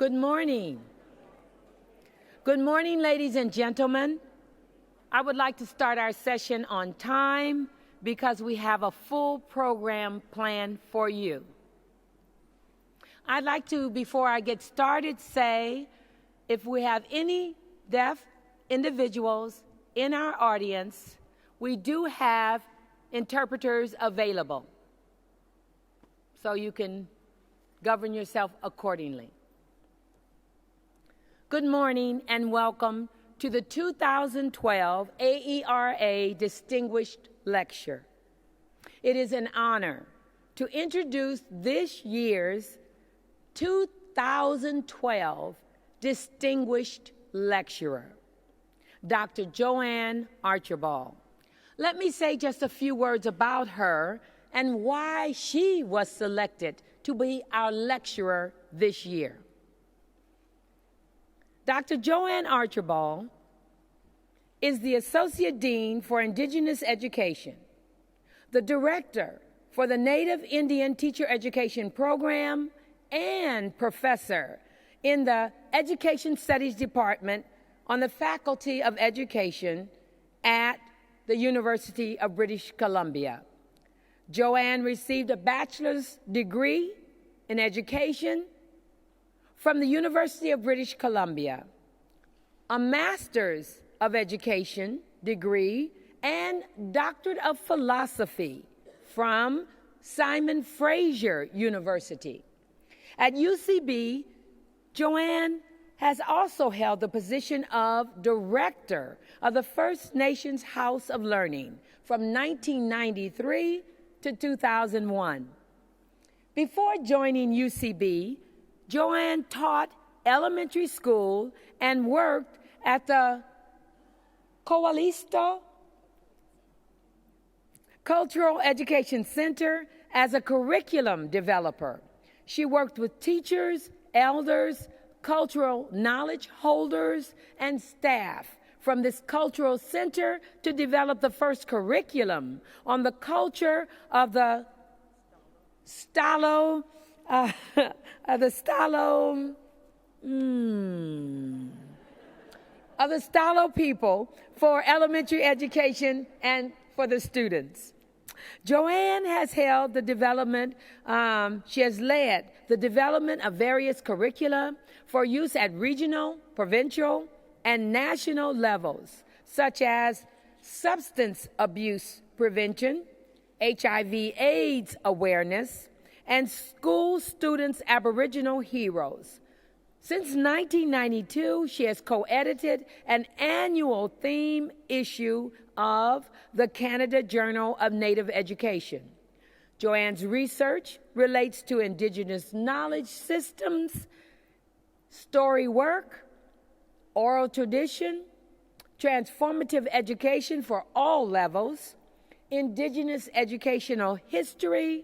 Good morning. Good morning, ladies and gentlemen. I would like to start our session on time because we have a full program planned for you. I'd like to, before I get started, say if we have any deaf individuals in our audience, we do have interpreters available, so you can govern yourself accordingly. Good morning and welcome to the 2012 AERA Distinguished Lecture. It is an honor to introduce this year's 2012 Distinguished Lecturer, Dr. Joanne Archibald. Let me say just a few words about her and why she was selected to be our lecturer this year. Dr. Joanne Archibald is the Associate Dean for Indigenous Education, the Director for the Native Indian Teacher Education Program, and Professor in the Education Studies Department on the Faculty of Education at the University of British Columbia. Joanne received a bachelor's degree in education from the University of British Columbia, a master's of education degree, and doctorate of philosophy from Simon Fraser University. At UCB, Joanne has also held the position of Director of the First Nations House of Learning from 1993 to 2001. Before joining UCB, Joanne taught elementary school and worked at the Coalisto Cultural Education Center as a curriculum developer. She worked with teachers, elders, cultural knowledge holders, and staff from this cultural center to develop the first curriculum on the culture of the Stalo people for elementary education and for the students. Joanne has held the development, she has led the development of various curricula for use at regional, provincial, and national levels, such as substance abuse prevention, HIV/AIDS awareness, and school students' Aboriginal heroes. Since 1992, she has co-edited an annual theme issue of the Canada Journal of Native Education. Joanne's research relates to Indigenous knowledge systems, story work, oral tradition, transformative education for all levels, Indigenous educational history,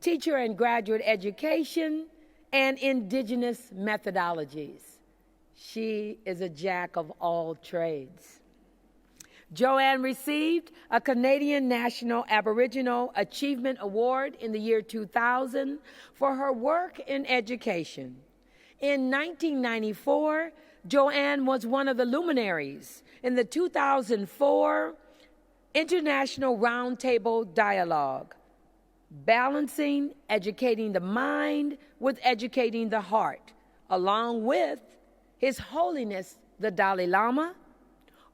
teacher and graduate education, and Indigenous methodologies. She is a jack of all trades. Joanne received a Canadian National Aboriginal Achievement Award in the year 2000 for her work in education. In 1994, Joanne was one of the luminaries in the 2004 International Roundtable Dialogue, Balancing Educating the Mind with Educating the Heart, along with His Holiness the Dalai Lama,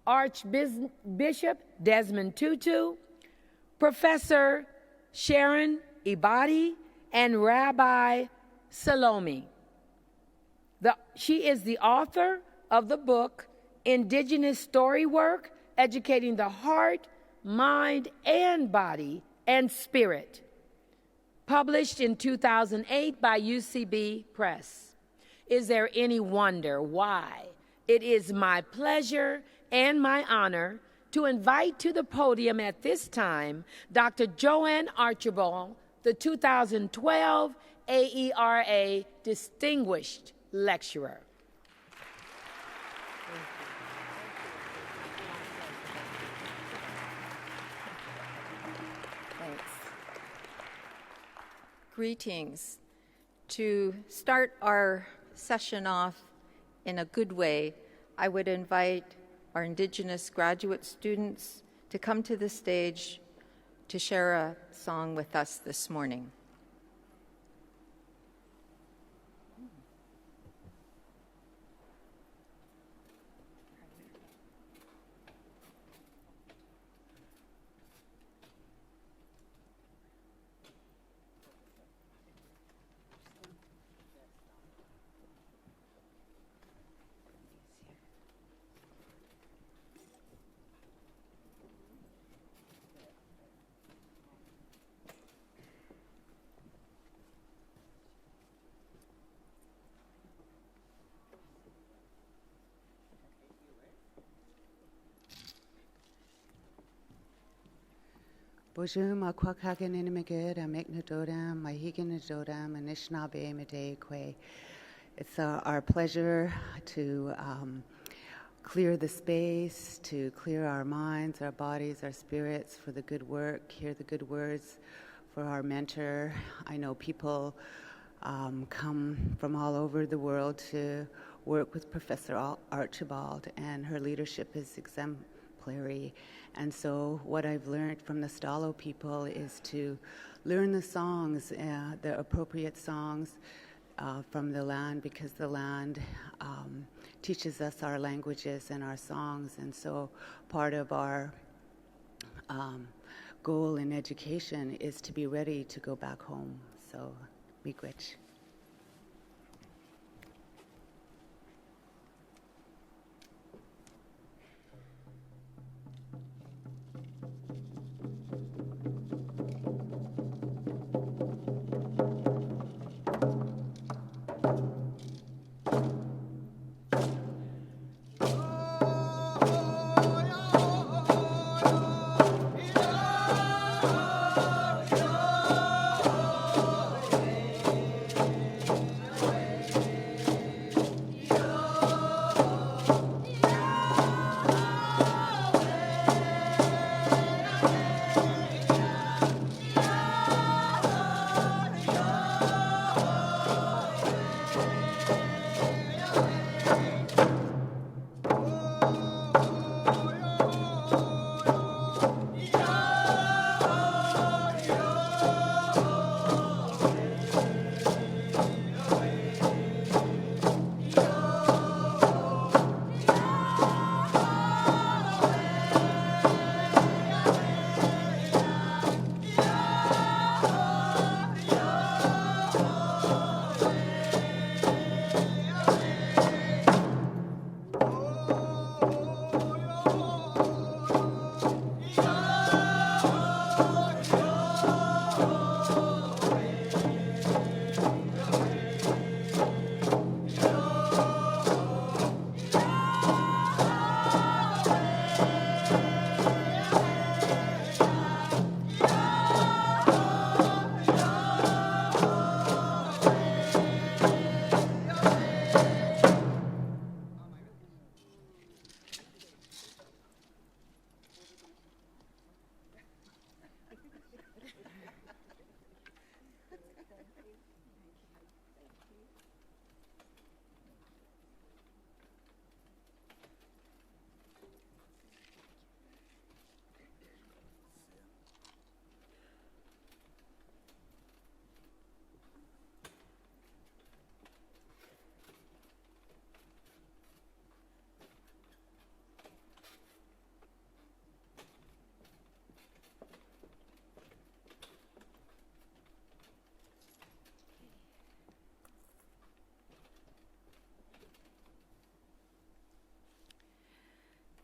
Archbishop Desmond Tutu, Professor Sharon Ibadi, and Rabbi Salome. She is the author of the book Indigenous Storywork, Educating the Heart, Mind, and Body and Spirit, published in 2008 by UCB Press. Is there any wonder why it is my pleasure and my honor to invite to the podium at this time Dr. Joanne Archibald, the 2012 AERA Distinguished Lecturer. Thanks. Greetings. To start our session off in a good way, I would invite our Indigenous graduate students to come to the stage to share a song with us this morning. Bonjour, ma kwakagan inimigid, a meknadodam, my higanadodam, and Anishinaabe Medekwe. It's our pleasure to clear the space, to clear our minds, our bodies, our spirits for the good work, hear the good words for our mentor. I know people come from all over the world to work with Professor Archibald, and her leadership is exemplary. And so what I've learned from the Stalo people is to learn the songs, the appropriate songs from the land, because the land teaches us our languages and our songs. And so part of our goal in education is to be ready to go back home. So, miigwech.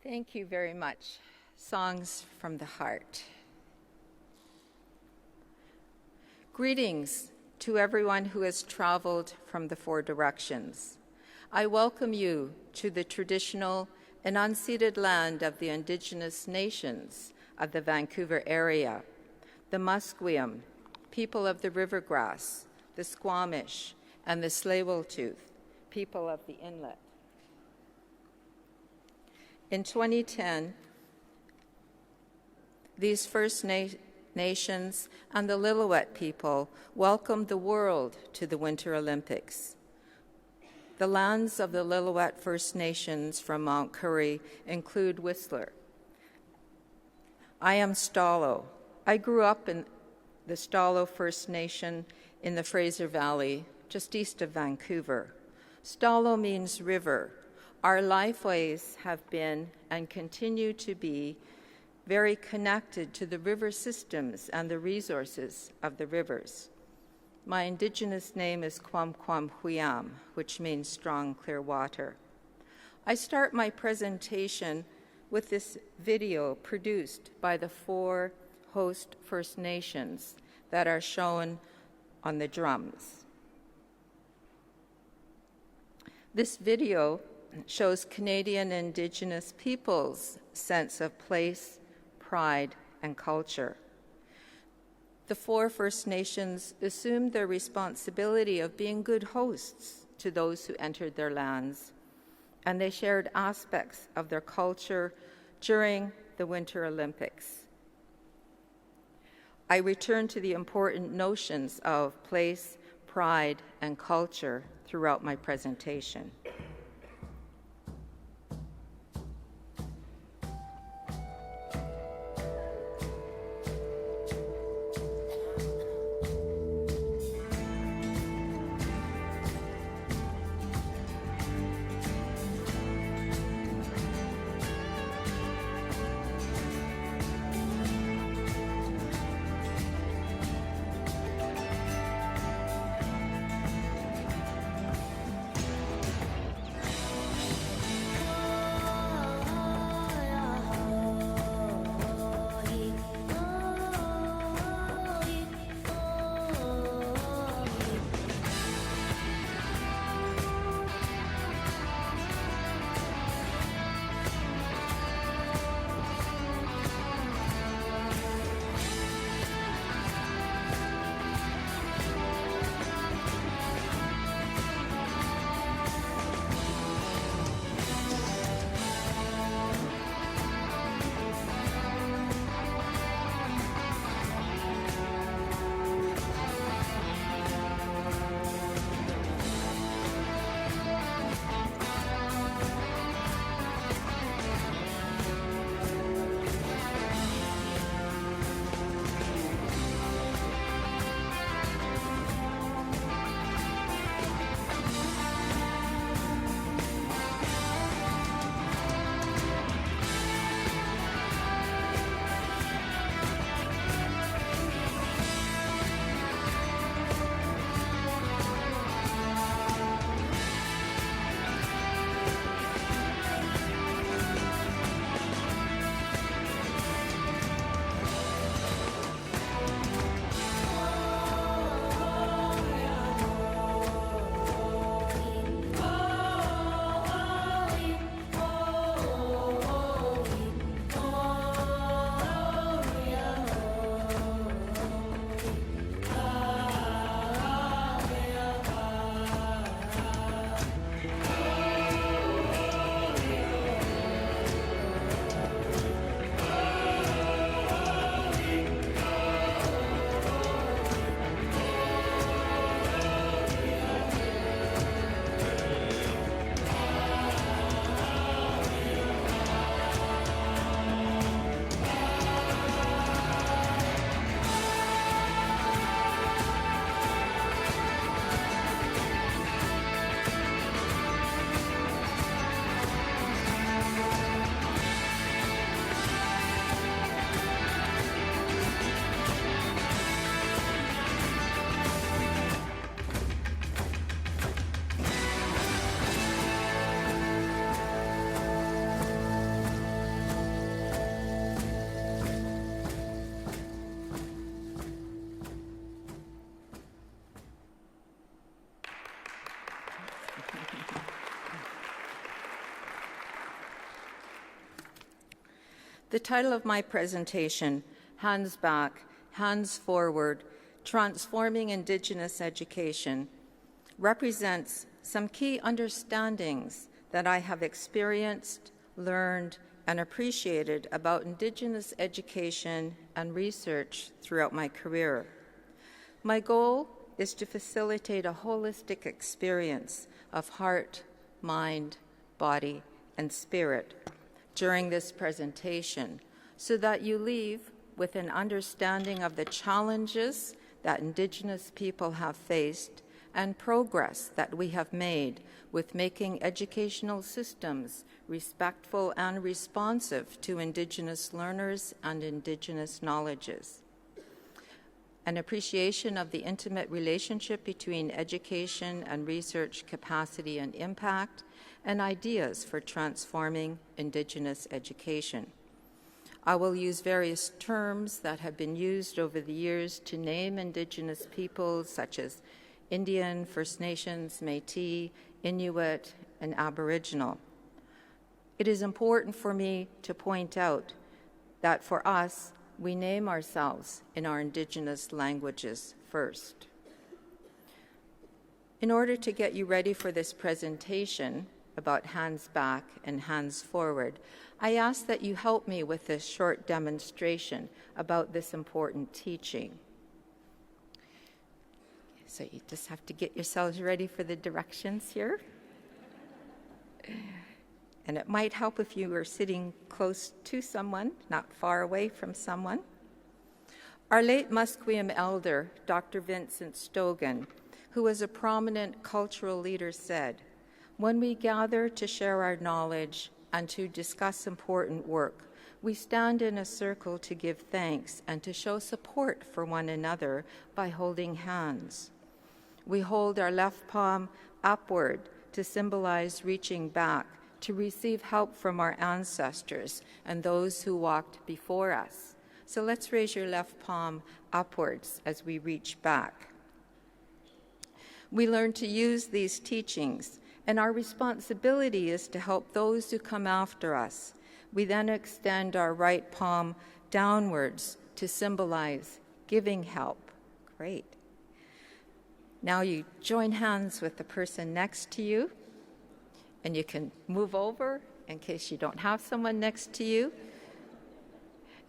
Thank you very much. Songs from the heart. Greetings to everyone who has traveled from the four directions. I welcome you to the traditional and unceded land of the Indigenous nations of the Vancouver area, the Musqueam, people of the Rivergrass, the Squamish, and the Tsleil-Waututh, people of the Inlet. In 2010, these First Nations and the Lillooet people welcomed the world to the Winter Olympics. The lands of the Lillooet First Nations from Mount Currie include Whistler. I am Stalo. I grew up in the Stalo First Nation in the Fraser Valley, just east of Vancouver. Stalo means river. Our lifeways have been and continue to be very connected to the river systems and the resources of the rivers. My Indigenous name is Kwam Kwam Huyam, which means strong, clear water. I start my presentation with this video produced by the 4 host First Nations that are shown on the drums. This video shows Canadian Indigenous peoples' sense of place, pride, and culture. The 4 First Nations assumed their responsibility of being good hosts to those who entered their lands, and they shared aspects of their culture during the Winter Olympics. I return to the important notions of place, pride, and culture throughout my presentation. The title of my presentation, Hands Back, Hands Forward, Transforming Indigenous Education, represents some key understandings that I have experienced, learned, and appreciated about Indigenous education and research throughout my career. My goal is to facilitate a holistic experience of heart, mind, body, and spirit during this presentation so that you leave with an understanding of the challenges that Indigenous people have faced and progress that we have made with making educational systems respectful and responsive to Indigenous learners and Indigenous knowledges. An appreciation of the intimate relationship between education and research capacity and impact, and ideas for transforming Indigenous education. I will use various terms that have been used over the years to name Indigenous peoples such as Indian, First Nations, Métis, Inuit, and Aboriginal. It is important for me to point out that for us, we name ourselves in our Indigenous languages first. In order to get you ready for this presentation about hands back and hands forward, I ask that you help me with this short demonstration about this important teaching. So you just have to get yourselves ready for the directions here. And it might help if you were sitting close to someone, not far away from someone. Our late Musqueam elder, Dr. Vincent Stogan, who was a prominent cultural leader, said, "When we gather to share our knowledge and to discuss important work, we stand in a circle to give thanks and to show support for one another by holding hands. We hold our left palm upward to symbolize reaching back to receive help from our ancestors and those who walked before us. So let's raise your left palm upwards as we reach back. We learn to use these teachings, and our responsibility is to help those who come after us. We then extend our right palm downwards to symbolize giving help." Great. Now you join hands with the person next to you, and you can move over in case you don't have someone next to you.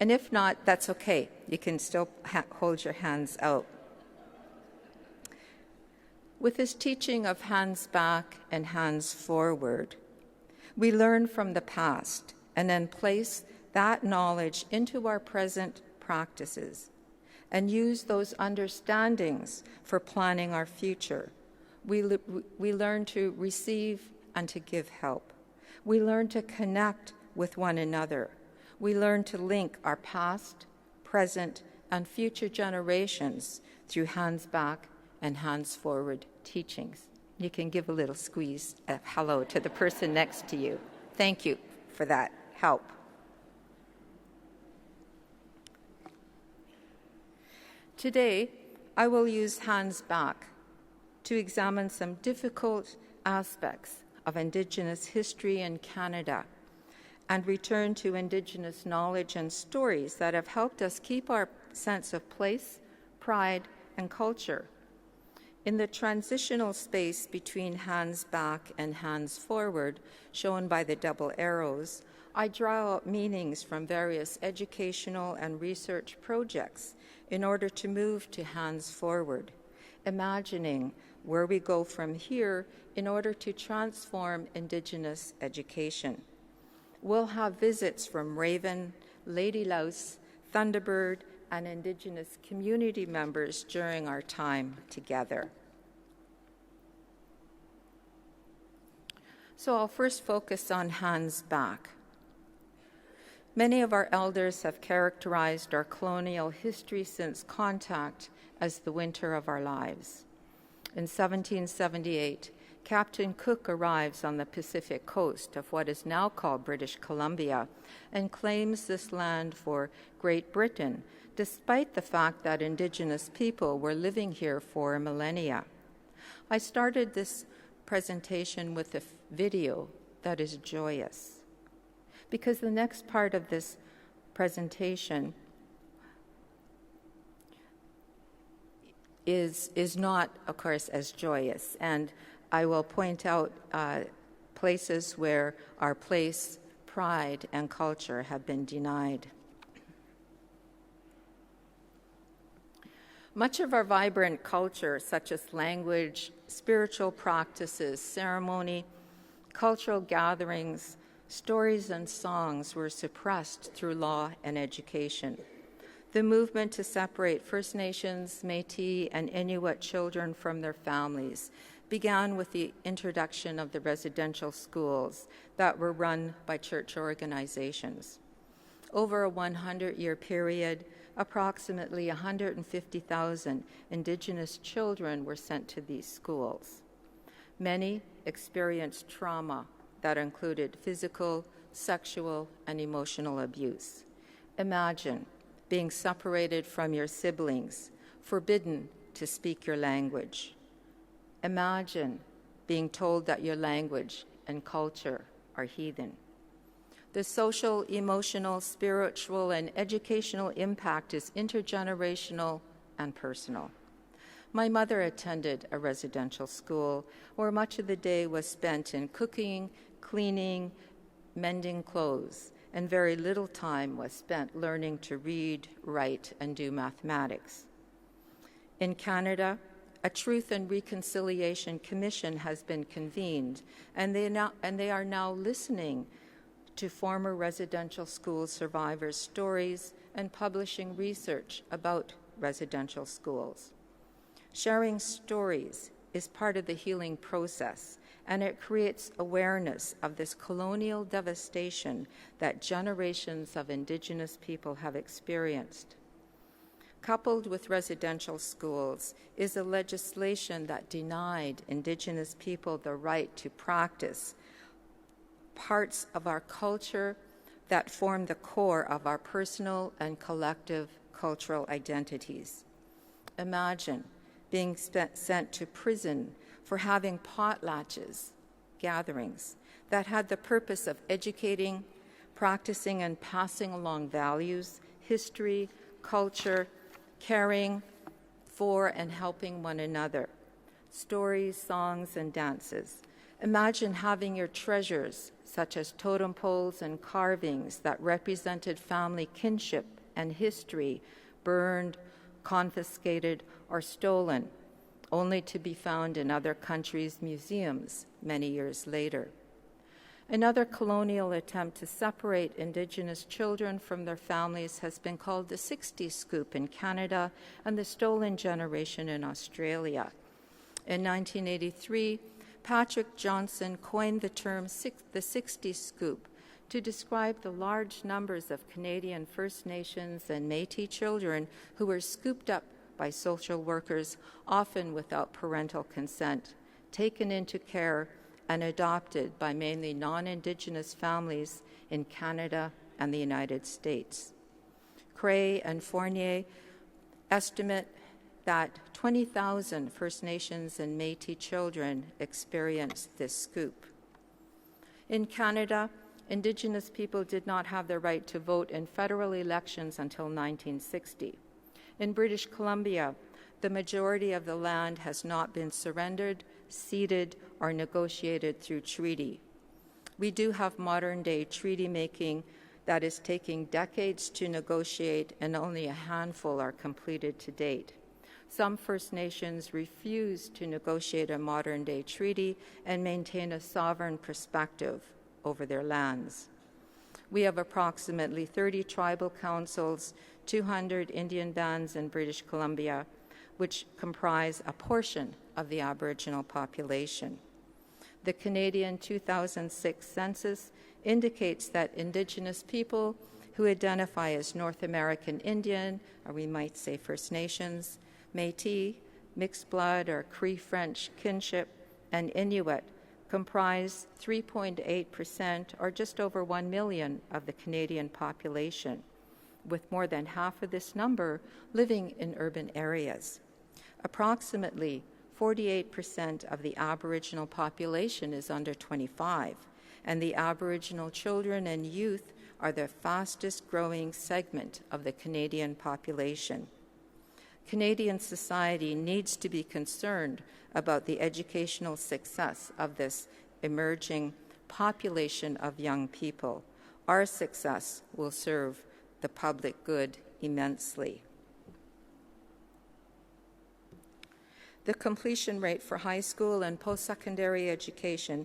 And if not, that's okay. You can still hold your hands out. With this teaching of hands back and hands forward, we learn from the past and then place that knowledge into our present practices and use those understandings for planning our future. We learn to receive and to give help. We learn to connect with one another. We learn to link our past, present, and future generations through hands back and hands forward teachings. You can give a little squeeze of hello to the person next to you. Thank you for that help. Today, I will use hands back to examine some difficult aspects of Indigenous history in Canada and return to Indigenous knowledge and stories that have helped us keep our sense of place, pride, and culture. In the transitional space between hands back and hands forward, shown by the double arrows, I draw out meanings from various educational and research projects in order to move to hands forward, imagining where we go from here in order to transform Indigenous education. We'll have visits from Raven, Lady Louse, Thunderbird, and Indigenous community members during our time together. So I'll first focus on hands back. Many of our elders have characterized our colonial history since contact as the winter of our lives. In 1778, Captain Cook arrives on the Pacific coast of what is now called British Columbia and claims this land for Great Britain, despite the fact that Indigenous people were living here for millennia. I started this presentation with a video that is joyous, because the next part of this presentation is not, of course, as joyous, and I will point out places where our place, pride, and culture have been denied. Much of our vibrant culture, such as language, spiritual practices, ceremony, cultural gatherings, stories, and songs were suppressed through law and education. The movement to separate First Nations, Métis, and Inuit children from their families began with the introduction of the residential schools that were run by church organizations. Over a 100-year period, approximately 150,000 Indigenous children were sent to these schools. Many experienced trauma that included physical, sexual, and emotional abuse. Imagine being separated from your siblings, forbidden to speak your language. Imagine being told that your language and culture are heathen. The social, emotional, spiritual, and educational impact is intergenerational and personal. My mother attended a residential school where much of the day was spent in cooking, cleaning, mending clothes, and very little time was spent learning to read, write, and do mathematics. In Canada, a Truth and Reconciliation Commission has been convened, and they are now listening to former residential school survivors' stories and publishing research about residential schools. Sharing stories is part of the healing process, and it creates awareness of this colonial devastation that generations of Indigenous people have experienced. Coupled with residential schools is a legislation that denied Indigenous people the right to practice parts of our culture that form the core of our personal and collective cultural identities. Imagine being sent to prison for having potlatches, gatherings, that had the purpose of educating, practicing, and passing along values, history, culture, caring for and helping one another, stories, songs, and dances. Imagine having your treasures, such as totem poles and carvings that represented family kinship and history, burned, confiscated, or stolen, only to be found in other countries' museums many years later. Another colonial attempt to separate Indigenous children from their families has been called the 60s scoop in Canada and the stolen generation in Australia. In 1983, Patrick Johnson coined the term the 60s scoop to describe the large numbers of Canadian First Nations and Métis children who were scooped up by social workers, often without parental consent, taken into care and adopted by mainly non-Indigenous families in Canada and the United States. Cray and Fournier estimate that 20,000 First Nations and Métis children experienced this scoop. In Canada, Indigenous people did not have the right to vote in federal elections until 1960. In British Columbia, the majority of the land has not been surrendered, ceded, or negotiated through treaty. We do have modern-day treaty making that is taking decades to negotiate, and only a handful are completed to date. Some First Nations refuse to negotiate a modern-day treaty and maintain a sovereign perspective over their lands. We have approximately 30 tribal councils, 200 Indian bands in British Columbia, which comprise a portion of the Aboriginal population. The Canadian 2006 census indicates that Indigenous people who identify as North American Indian, or we might say First Nations, Métis, mixed blood or Cree French kinship, and Inuit comprise 3.8%, or just over 1 million of the Canadian population, with more than half of this number living in urban areas. Approximately 48% of the Aboriginal population is under 25, and the Aboriginal children and youth are the fastest growing segment of the Canadian population. Canadian society needs to be concerned about the educational success of this emerging population of young people. Our success will serve the public good immensely. The completion rate for high school and post-secondary education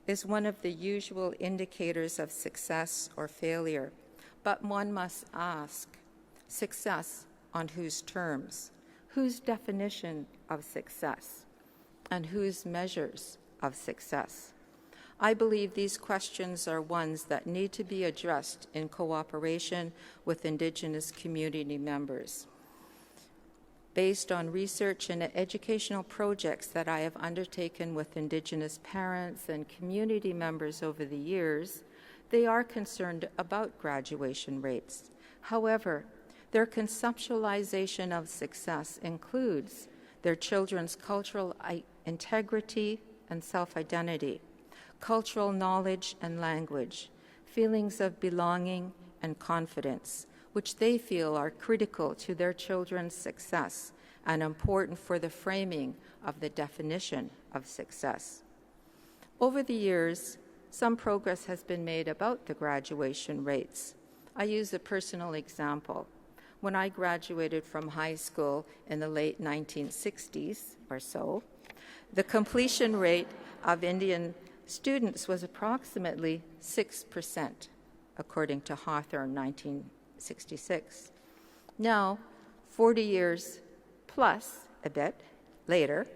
is one of the usual indicators of success or failure, but one must ask, success on whose terms? Whose definition of success? And whose measures of success? I believe these questions are ones that need to be addressed in cooperation with Indigenous community members. Based on research and educational projects that I have undertaken with Indigenous parents and community members over the years, they are concerned about graduation rates. However, their conceptualization of success includes their children's cultural integrity and self-identity, cultural knowledge and language, feelings of belonging and confidence, which they feel are critical to their children's success and important for the framing of the definition of success. Over the years, some progress has been made about the graduation rates. I use a personal example. When I graduated from high school in the late 1960s or so, the completion rate of Indian students was approximately 6%, according to Hawthorne, 1966. Now, 40 years plus a bit later,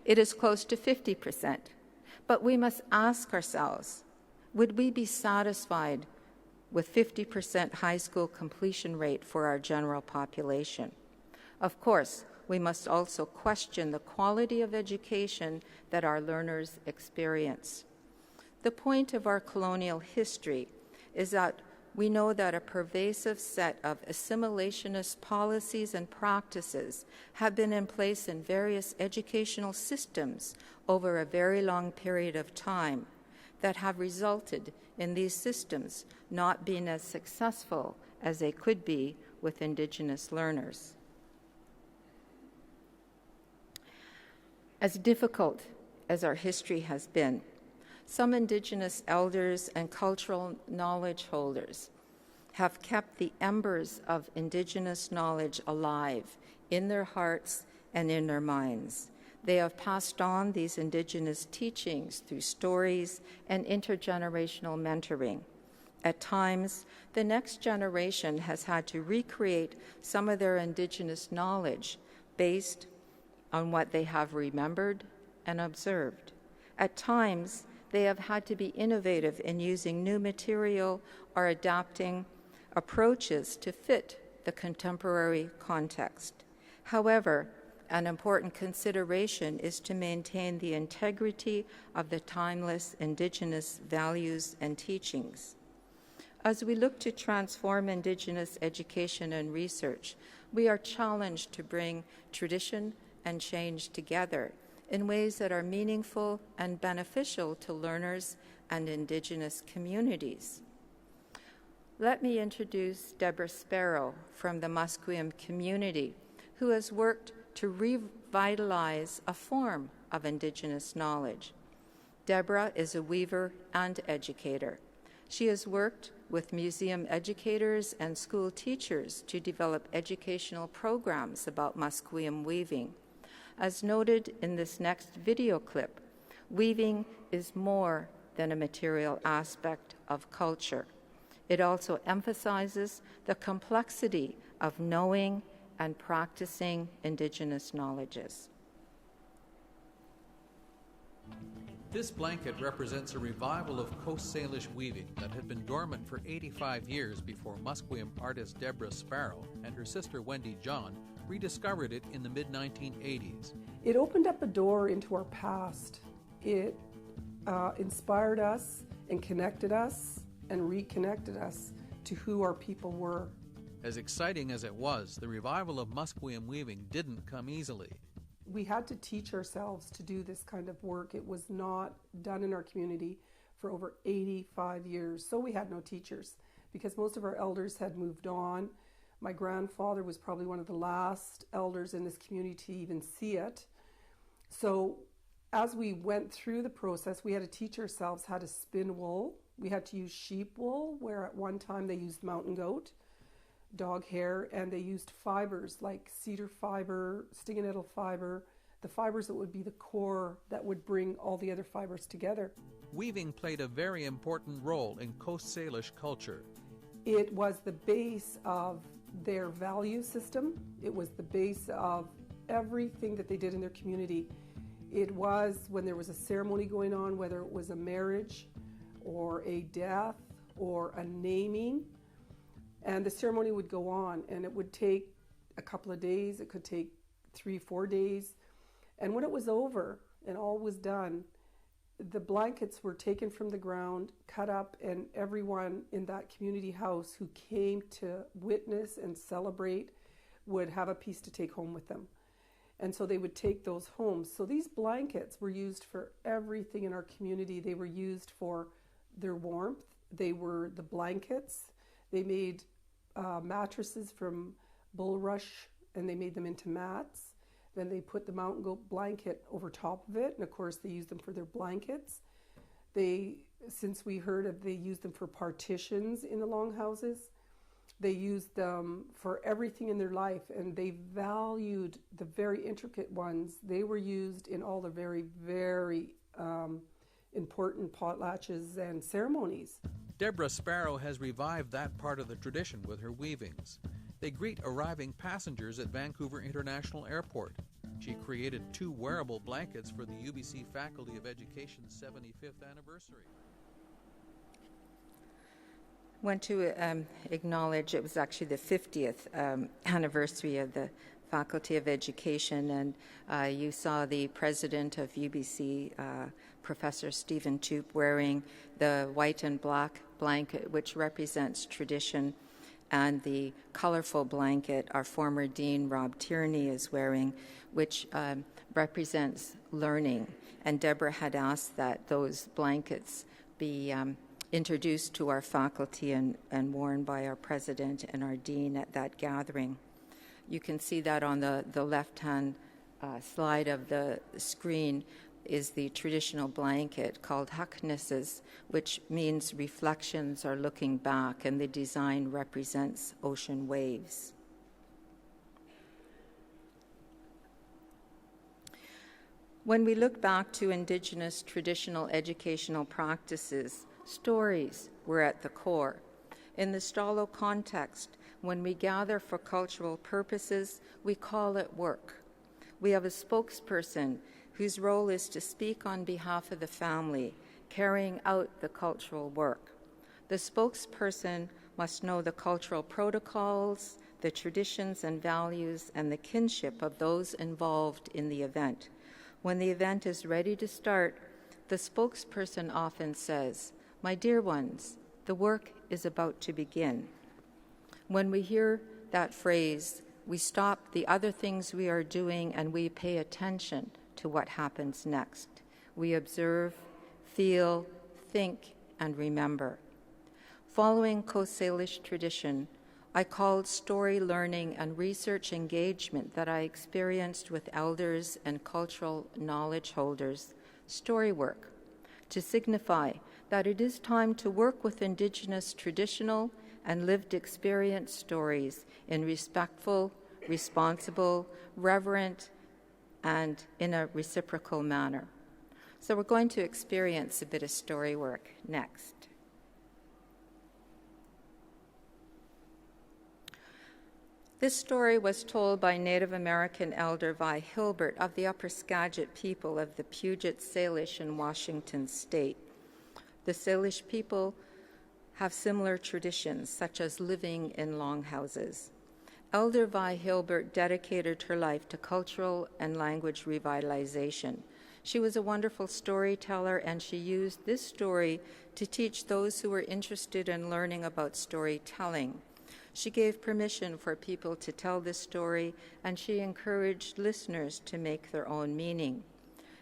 it is close to 50%. But we must ask ourselves, would we be satisfied with 50% high school completion rate for our general population? Of course, we must also question the quality of education that our learners experience. The point of our colonial history is that we know that a pervasive set of assimilationist policies and practices have been in place in various educational systems over a very long period of time that have resulted in these systems not being as successful as they could be with Indigenous learners. As difficult as our history has been, some Indigenous elders and cultural knowledge holders have kept the embers of Indigenous knowledge alive in their hearts and in their minds. They have passed on these Indigenous teachings through stories and intergenerational mentoring. At times, the next generation has had to recreate some of their Indigenous knowledge based on what they have remembered and observed. At times, they have had to be innovative in using new material or adapting approaches to fit the contemporary context. However, an important consideration is to maintain the integrity of the timeless Indigenous values and teachings. As we look to transform Indigenous education and research, we are challenged to bring tradition and change together in ways that are meaningful and beneficial to learners and Indigenous communities. Let me introduce Deborah Sparrow from the Musqueam community, who has worked to revitalize a form of Indigenous knowledge. Deborah is a weaver and educator. She has worked with museum educators and school teachers to develop educational programs about Musqueam weaving. As noted in this next video clip, weaving is more than a material aspect of culture. It also emphasizes the complexity of knowing and practicing Indigenous knowledges. This blanket represents a revival of Coast Salish weaving that had been dormant for 85 years before Musqueam artist Deborah Sparrow and her sister Wendy John rediscovered it in the mid-1980s. It opened up a door into our past. It inspired us and connected us and reconnected us to who our people were. As exciting as it was, the revival of Musqueam weaving didn't come easily. We had to teach ourselves to do this kind of work. It was not done in our community for over 85 years, so we had no teachers because most of our elders had moved on. My grandfather was probably one of the last elders in this community to even see it. So as we went through the process, we had to teach ourselves how to spin wool. We had to use sheep wool, where at one time they used mountain goat. dog hair, and they used fibers like cedar fiber, stinging nettle fiber, the fibers that would be the core that would bring all the other fibers together. Weaving played a very important role in Coast Salish culture. It was the base of their value system. It was the base of everything that they did in their community. It was when there was a ceremony going on, whether it was a marriage or a death or a naming, and the ceremony would go on, and it would take a couple of days. It could take 3-4 days. And when it was over and all was done, the blankets were taken from the ground, cut up, and everyone in that community house who came to witness and celebrate would have a piece to take home with them. And so they would take those home. So these blankets were used for everything in our community. They were used for their warmth. They were the blankets. They made mattresses from bulrush, and they made them into mats. Then they put the mountain goat blanket over top of it, and of course they used them for their blankets. Since we heard of, they used them for partitions in the longhouses. They used them for everything in their life, and they valued the very intricate ones. They were used in all the very, very important potlatches and ceremonies. Deborah Sparrow has revived that part of the tradition with her weavings. They greet arriving passengers at Vancouver International Airport. She created 2 wearable blankets for the UBC Faculty of Education's 75th anniversary. I want to acknowledge it was actually the 50th anniversary of the Faculty of Education, and you saw the president of UBC, Professor Stephen Toop, wearing the white and black blanket, which represents tradition, and the colorful blanket our former dean, Rob Tierney, is wearing, which represents learning. And Deborah had asked that those blankets be introduced to our faculty and worn by our president and our dean at that gathering. You can see that on the left-hand slide of the screen is the traditional blanket called Hucknesses, which means reflections or looking back, and the design represents ocean waves. When we look back to Indigenous traditional educational practices, stories were at the core. In the Stalo context, when we gather for cultural purposes, we call it work. We have a spokesperson whose role is to speak on behalf of the family, carrying out the cultural work. The spokesperson must know the cultural protocols, the traditions and values, and the kinship of those involved in the event. When the event is ready to start, the spokesperson often says, "My dear ones, the work is about to begin." When we hear that phrase, we stop the other things we are doing and we pay attention to what happens next. We observe, feel, think, and remember. Following Coast Salish tradition, I called story learning and research engagement that I experienced with elders and cultural knowledge holders Storywork, to signify that it is time to work with Indigenous traditional and lived experience stories in respectful, responsible, reverent, and in a reciprocal manner. So we're going to experience a bit of story work next. This story was told by Native American elder Vi Hilbert of the Upper Skagit people of the Puget Salish in Washington state. The Salish people have similar traditions, such as living in longhouses. Elder Vi Hilbert dedicated her life to cultural and language revitalization. She was a wonderful storyteller, and she used this story to teach those who were interested in learning about storytelling. She gave permission for people to tell this story, and she encouraged listeners to make their own meaning.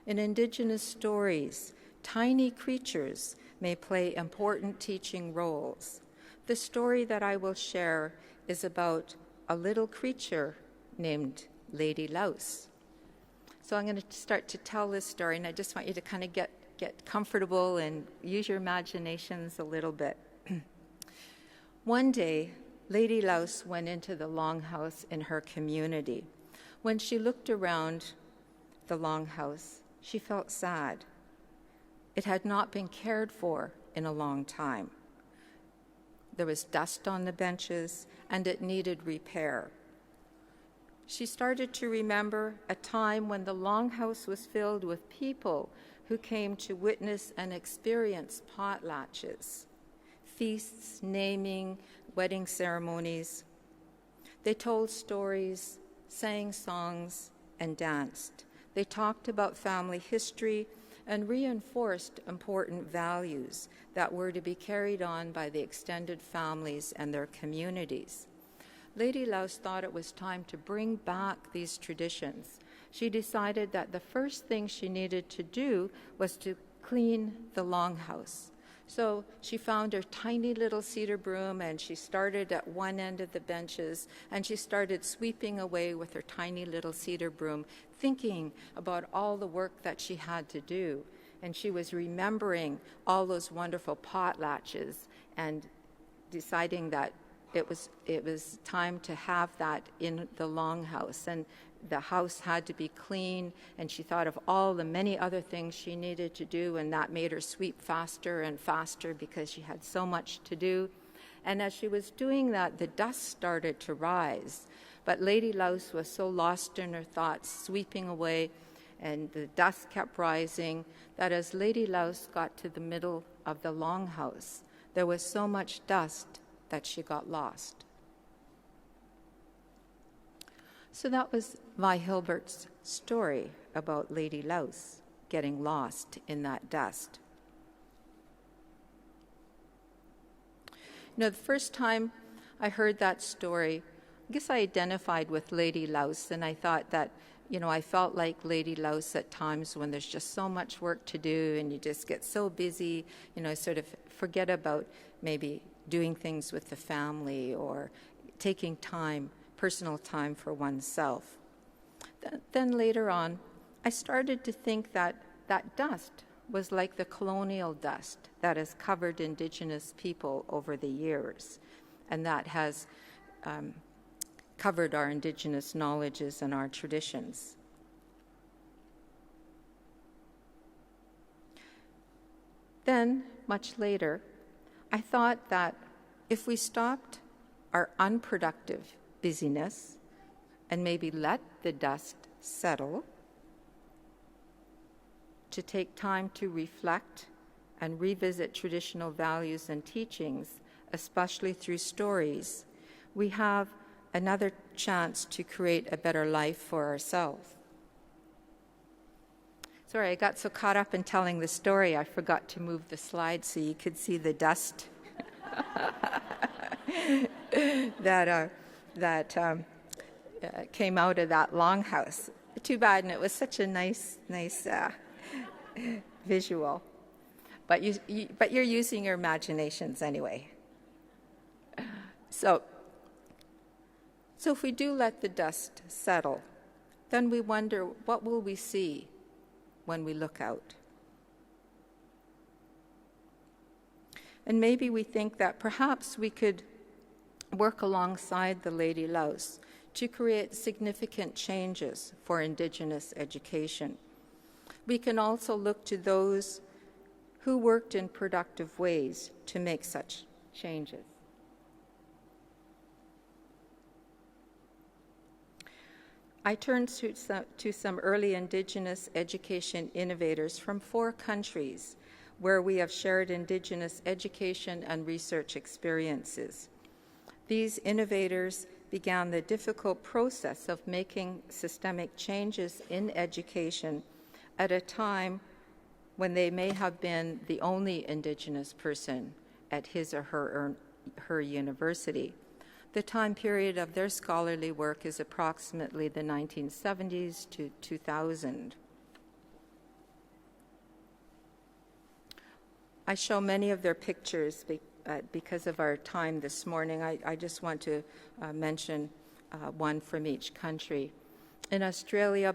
In Indigenous stories, tiny creatures may play important teaching roles. The story that I will share is about a little creature named Lady Louse. So I'm going to start to tell this story, and I just want you to kind of get comfortable and use your imaginations a little bit. One day, Lady Louse went into the longhouse in her community. When she looked around the longhouse, she felt sad. It had not been cared for in a long time. There was dust on the benches, and it needed repair. She started to remember a time when the longhouse was filled with people who came to witness and experience potlatches, feasts, naming, wedding ceremonies. They told stories, sang songs, and danced. They talked about family history and reinforced important values that were to be carried on by the extended families and their communities. Lady Louse thought it was time to bring back these traditions. She decided that the first thing she needed to do was to clean the longhouse. So she found her tiny little cedar broom, and she started at one end of the benches, and she started sweeping away with her tiny little cedar broom, thinking about all the work that she had to do. And she was remembering all those wonderful potlatches and deciding that it was time to have that in the longhouse. And the house had to be clean, and she thought of all the many other things she needed to do, and that made her sweep faster and faster because she had so much to do. And as she was doing that, the dust started to rise. But Lady Louse was so lost in her thoughts, sweeping away, and the dust kept rising, that as Lady Louse got to the middle of the longhouse, there was so much dust that she got lost. So that was Vi Hilbert's story about Lady Louse getting lost in that dust. You know, the first time I heard that story, I guess I identified with Lady Louse, and I thought that, you know, I felt like Lady Louse at times when there's just so much work to do and you just get so busy, you know, sort of forget about maybe doing things with the family or taking time, personal time for oneself. Then later on, I started to think that that dust was like the colonial dust that has covered Indigenous people over the years, and that has covered our Indigenous knowledges and our traditions. Then, much later, I thought that if we stopped our unproductive busyness and maybe let the dust settle, to take time to reflect and revisit traditional values and teachings, especially through stories, we have another chance to create a better life for ourselves. Sorry, I got so caught up in telling the story, I forgot to move the slide so you could see the dust that came out of that longhouse. Too bad, and it was such a nice visual. But you're using your imaginations anyway. So if we do let the dust settle, then we wonder, what will we see when we look out? And maybe we think that perhaps we could work alongside the Lady Louse to create significant changes for Indigenous education. We can also look to those who worked in productive ways to make such changes. I turned to some early Indigenous education innovators from 4 countries where we have shared Indigenous education and research experiences. These innovators began the difficult process of making systemic changes in education at a time when they may have been the only Indigenous person at his or her university. The time period of their scholarly work is approximately the 1970s to 2000. I show many of their pictures because of our time this morning. I just want to mention one from each country. In Australia,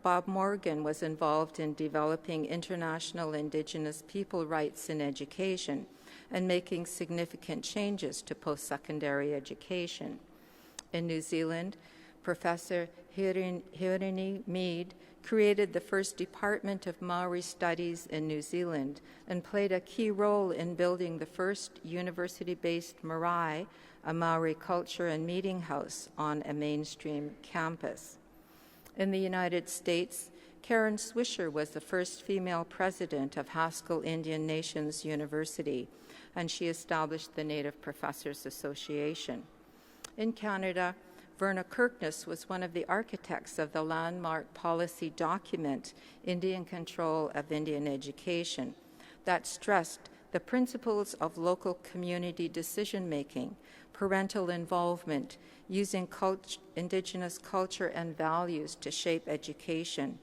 Bob Morgan was involved in developing international Indigenous people rights in education and making significant changes to post-secondary education. In New Zealand, Professor Hirini Mead created the first Department of Maori Studies in New Zealand and played a key role in building the first university-based marae, a Maori culture and meeting house on a mainstream campus. In the United States, Karen Swisher was the first female president of Haskell Indian Nations University, and she established the Native Professors Association. In Canada, Verna Kirkness was one of the architects of the landmark policy document, Indian Control of Indian Education, that stressed the principles of local community decision-making, parental involvement, using Indigenous culture and values to shape education,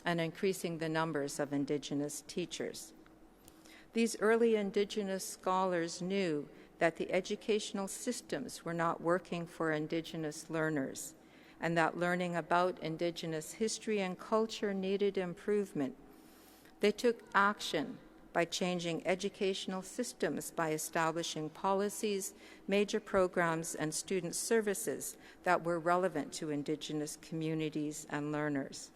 and increasing the numbers of Indigenous teachers. These early Indigenous scholars knew that the educational systems were not working for Indigenous learners, and that learning about Indigenous history and culture needed improvement. They took action by changing educational systems by establishing policies, major programs, and student services that were relevant to Indigenous communities and learners.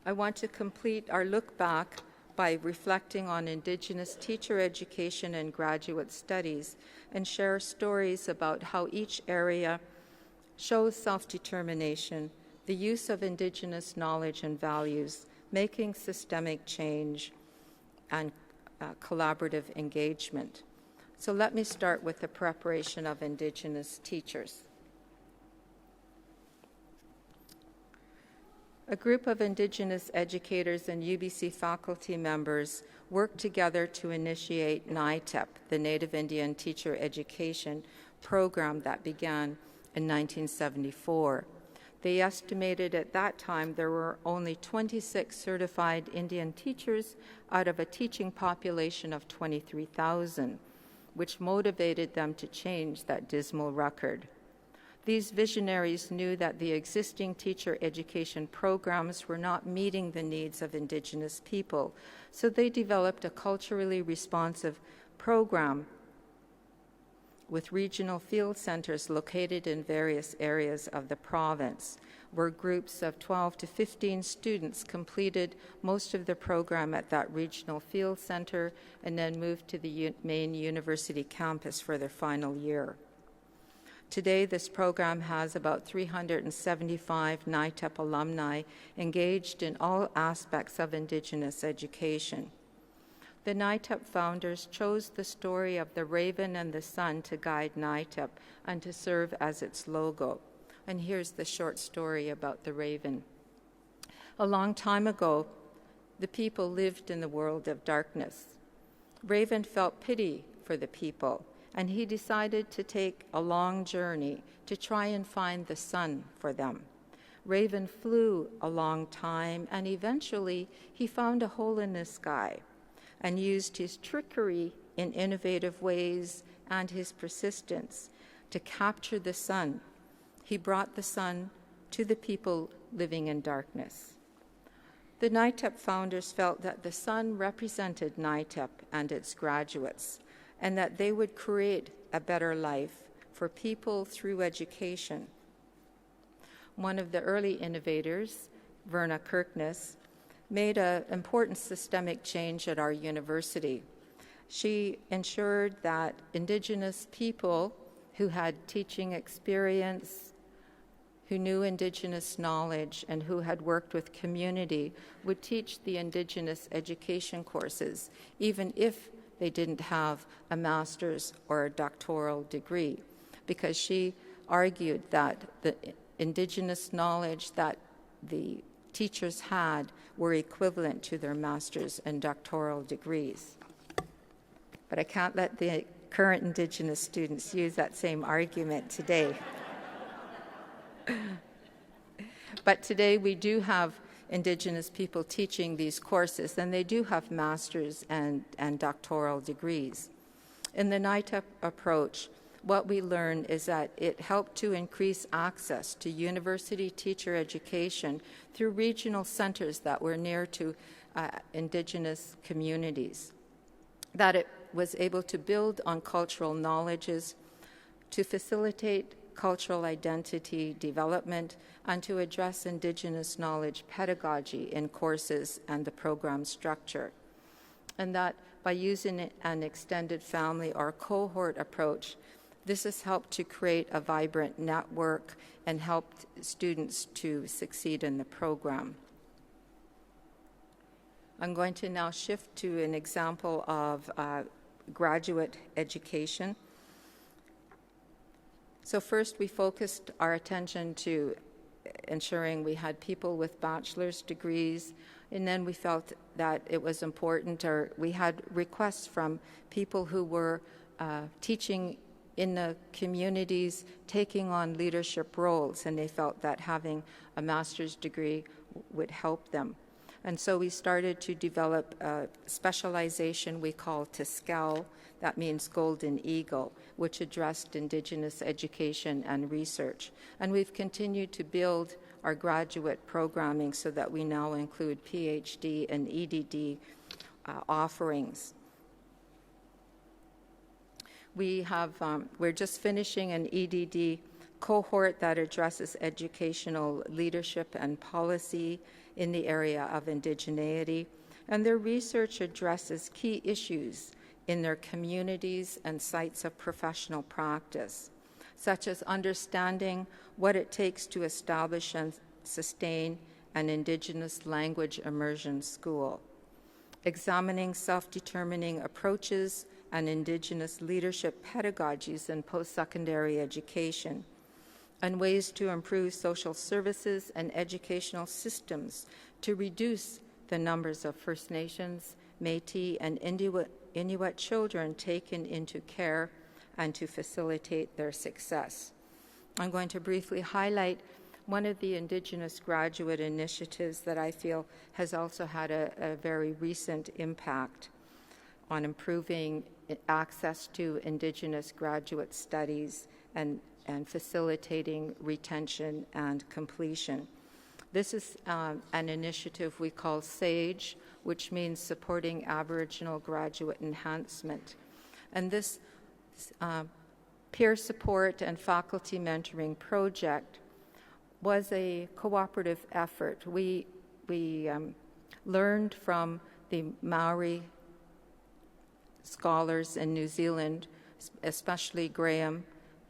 I want to complete our look back by reflecting on Indigenous teacher education and graduate studies and share stories about how each area shows self-determination, the use of Indigenous knowledge and values, making systemic change, and collaborative engagement. So let me start with the preparation of Indigenous teachers. A group of Indigenous educators and UBC faculty members worked together to initiate NITEP, the Native Indian Teacher Education program that began in 1974. They estimated at that time there were only 26 certified Indian teachers out of a teaching population of 23,000, which motivated them to change that dismal record. These visionaries knew that the existing teacher education programs were not meeting the needs of Indigenous people, so they developed a culturally responsive program with regional field centers located in various areas of the province, where groups of 12 to 15 students completed most of the program at that regional field center and then moved to the main university campus for their final year. Today, this program has about 375 NITEP alumni engaged in all aspects of Indigenous education. The NITEP founders chose the story of the raven and the sun to guide NITEP and to serve as its logo. And here's the short story about the raven. A long time ago, the people lived in the world of darkness. Raven felt pity for the people, and he decided to take a long journey to try and find the sun for them. Raven flew a long time, and eventually he found a hole in the sky and used his trickery in innovative ways and his persistence to capture the sun. He brought the sun to the people living in darkness. The NITEP founders felt that the sun represented NITEP and its graduates, and that they would create a better life for people through education. One of the early innovators, Verna Kirkness, made an important systemic change at our university. She ensured that Indigenous people who had teaching experience, who knew Indigenous knowledge, and who had worked with community would teach the Indigenous education courses, even if they didn't have a master's or a doctoral degree, because she argued that the Indigenous knowledge that the teachers had were equivalent to their master's and doctoral degrees. But I can't let the current Indigenous students use that same argument today. But today we do have Indigenous people teaching these courses, and they do have master's and doctoral degrees. In the NITEP approach, what we learned is that it helped to increase access to university teacher education through regional centers that were near to Indigenous communities, that it was able to build on cultural knowledges, to facilitate cultural identity development, and to address Indigenous knowledge pedagogy in courses and the program structure. And that by using an extended family or cohort approach, this has helped to create a vibrant network and helped students to succeed in the program. I'm going to now shift to an example of graduate education. So first, we focused our attention to ensuring we had people with bachelor's degrees, and then we felt that it was important, or we had requests from people who were teaching in the communities, taking on leadership roles, and they felt that having a master's degree would help them. And so we started to develop a specialization we call TSCAL, that means Golden Eagle, which addressed Indigenous education and research. And we've continued to build our graduate programming so that we now include PhD and EDD offerings. We're just finishing an EDD cohort that addresses educational leadership and policy in the area of indigeneity, and their research addresses key issues in their communities and sites of professional practice, such as understanding what it takes to establish and sustain an Indigenous language immersion school, examining self-determining approaches and Indigenous leadership pedagogies in post-secondary education, and ways to improve social services and educational systems to reduce the numbers of First Nations, Métis, and Inuit children taken into care and to facilitate their success. I'm going to briefly highlight one of the Indigenous graduate initiatives that I feel has also had a very recent impact on improving access to Indigenous graduate studies and facilitating retention and completion. This is an initiative we call SAGE, which means Supporting Aboriginal Graduate Enhancement. And this peer support and faculty mentoring project was a cooperative effort. We learned from the Maori scholars in New Zealand, especially Graham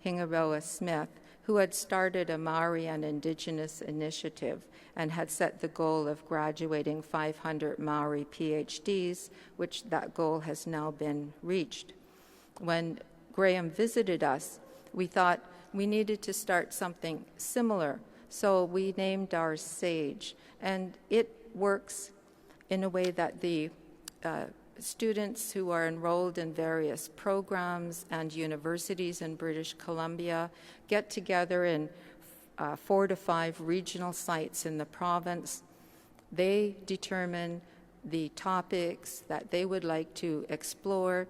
Hingaroa Smith, who had started a Maori and Indigenous initiative and had set the goal of graduating 500 Maori PhDs, which that goal has now been reached. When Graham visited us, we thought we needed to start something similar, so we named ours SAGE, and it works in a way that the students who are enrolled in various programs and universities in British Columbia get together in 4 to 5 regional sites in the province. They determine the topics that they would like to explore.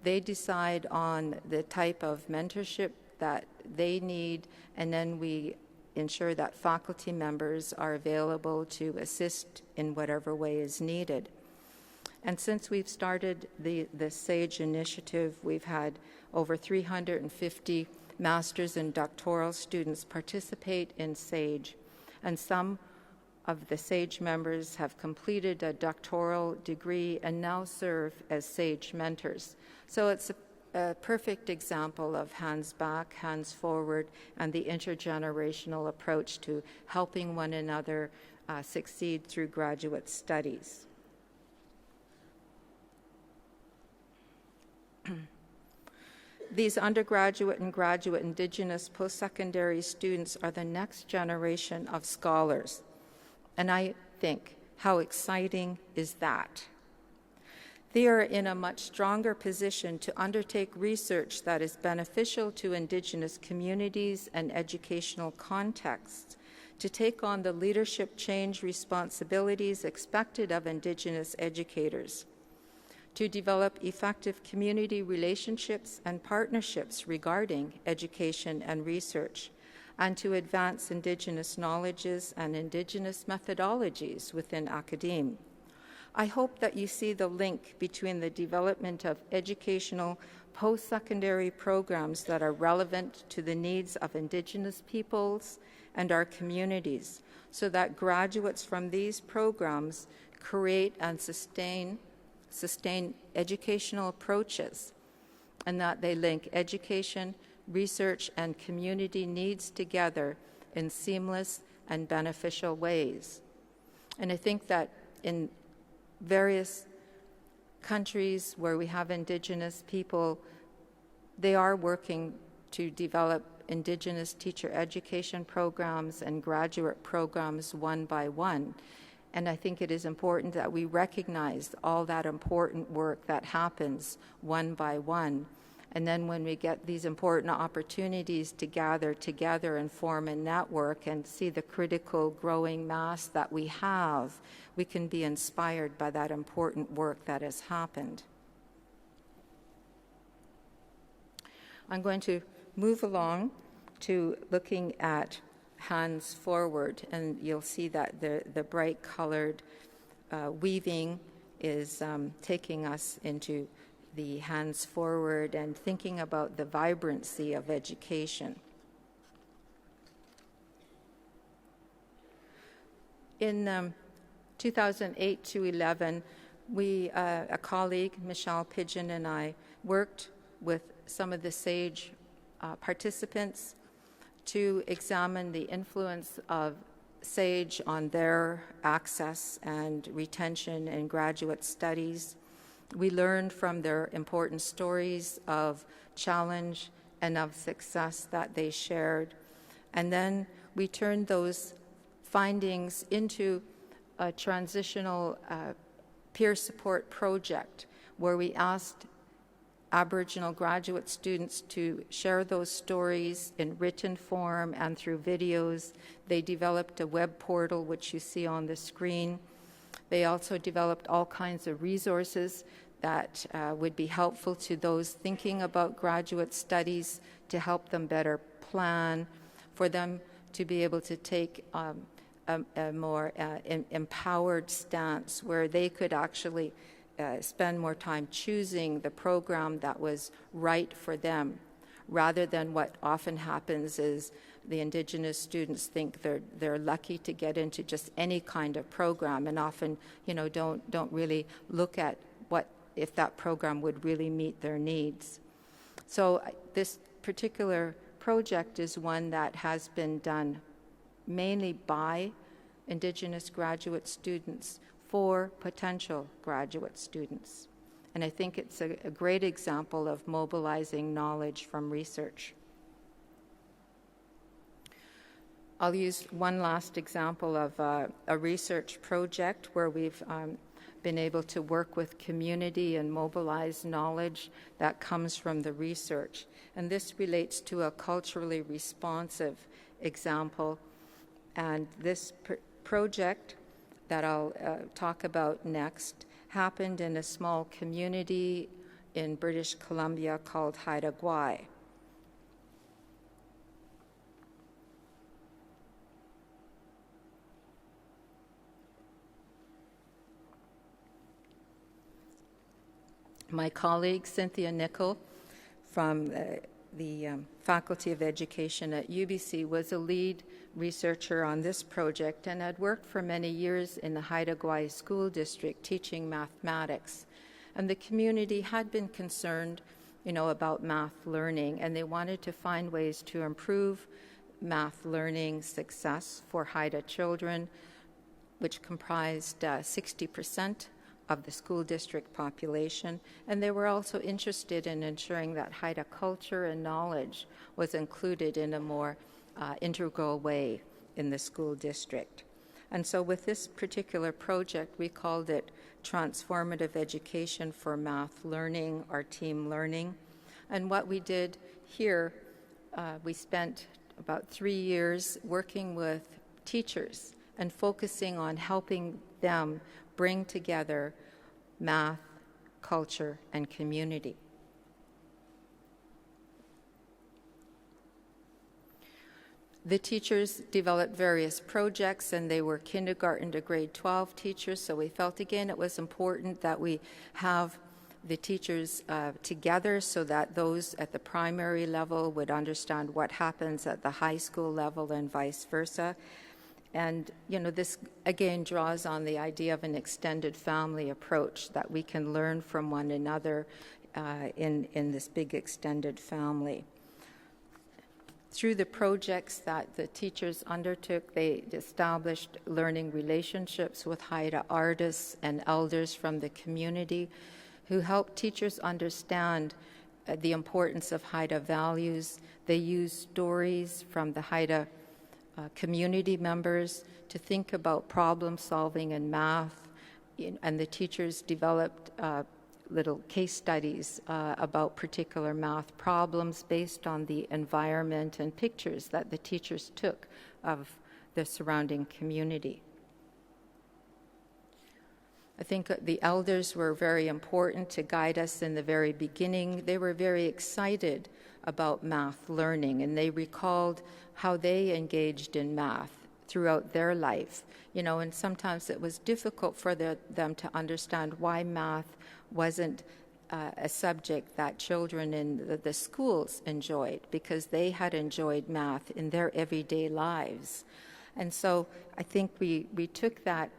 They decide on the type of mentorship that they need, and then we ensure that faculty members are available to assist in whatever way is needed. And since we've started the SAGE initiative, we've had over 350 master's and doctoral students participate in SAGE. And some of the SAGE members have completed a doctoral degree and now serve as SAGE mentors. So it's a perfect example of hands back, hands forward, and the intergenerational approach to helping one another succeed through graduate studies. These undergraduate and graduate Indigenous post-secondary students are the next generation of scholars. And I think, how exciting is that? They are in a much stronger position to undertake research that is beneficial to Indigenous communities and educational contexts, to take on the leadership change responsibilities expected of Indigenous educators, to develop effective community relationships and partnerships regarding education and research, and to advance Indigenous knowledges and Indigenous methodologies within academia. I hope that you see the link between the development of educational post-secondary programs that are relevant to the needs of Indigenous peoples and our communities, so that graduates from these programs create and sustain educational approaches, and that they link education, research, and community needs together in seamless and beneficial ways. And I think that in various countries where we have Indigenous people, they are working to develop Indigenous teacher education programs and graduate programs one by one. And I think it is important that we recognize all that important work that happens one by one. And then when we get these important opportunities to gather together and form a network and see the critical growing mass that we have, we can be inspired by that important work that has happened. I'm going to move along to looking at hands forward, and you'll see that the bright colored weaving is taking us into the hands forward and thinking about the vibrancy of education. In 2008 to 11, a colleague, Michelle Pigeon, and I worked with some of the SAGE participants to examine the influence of SAGE on their access and retention in graduate studies. We learned from their important stories of challenge and of success that they shared. And then we turned those findings into a transitional peer support project where we asked Aboriginal graduate students to share those stories in written form and through videos. They developed a web portal, which you see on the screen. They also developed all kinds of resources that would be helpful to those thinking about graduate studies to help them better plan, for them to be able to take a more empowered stance where they could actually spend more time choosing the program that was right for them, rather than what often happens is the Indigenous students think they're lucky to get into just any kind of program, and often don't really look at what if that program would really meet their needs. So this particular project is one that has been done mainly by Indigenous graduate students for potential graduate students. And I think it's a great example of mobilizing knowledge from research. I'll use one last example of a research project where we've been able to work with community and mobilize knowledge that comes from the research. And this relates to a culturally responsive example. And this project that I'll talk about next happened in a small community in British Columbia called Haida Gwaii. My colleague Cynthia Nicol from the Faculty of Education at UBC was a lead researcher on this project and had worked for many years in the Haida Gwaii School District teaching mathematics. And the community had been concerned, about math learning, and they wanted to find ways to improve math learning success for Haida children, which comprised 60% of the school district population, and they were also interested in ensuring that Haida culture and knowledge was included in a more integral way in the school district. And so with this particular project, we called it Transformative Education for Math Learning or Team Learning. And what we did here, we spent about 3 years working with teachers and focusing on helping them bring together math, culture, and community. The teachers developed various projects, and they were kindergarten to grade 12 teachers, so we felt again it was important that we have the teachers together so that those at the primary level would understand what happens at the high school level and vice versa. And, you know, this again draws on the idea of an extended family approach, that we can learn from one another in this big extended family. Through the projects that the teachers undertook, they established learning relationships with Haida artists and elders from the community who helped teachers understand the importance of Haida values. They used stories from the Haida community members to think about problem solving and math, and the teachers developed little case studies about particular math problems based on the environment and pictures that the teachers took of the surrounding community. I think the elders were very important to guide us in the very beginning. They were very excited about math learning, and they recalled how they engaged in math throughout their life. You know, and sometimes it was difficult for them to understand why math wasn't a subject that children in the schools enjoyed, because they had enjoyed math in their everyday lives. And so I think we took that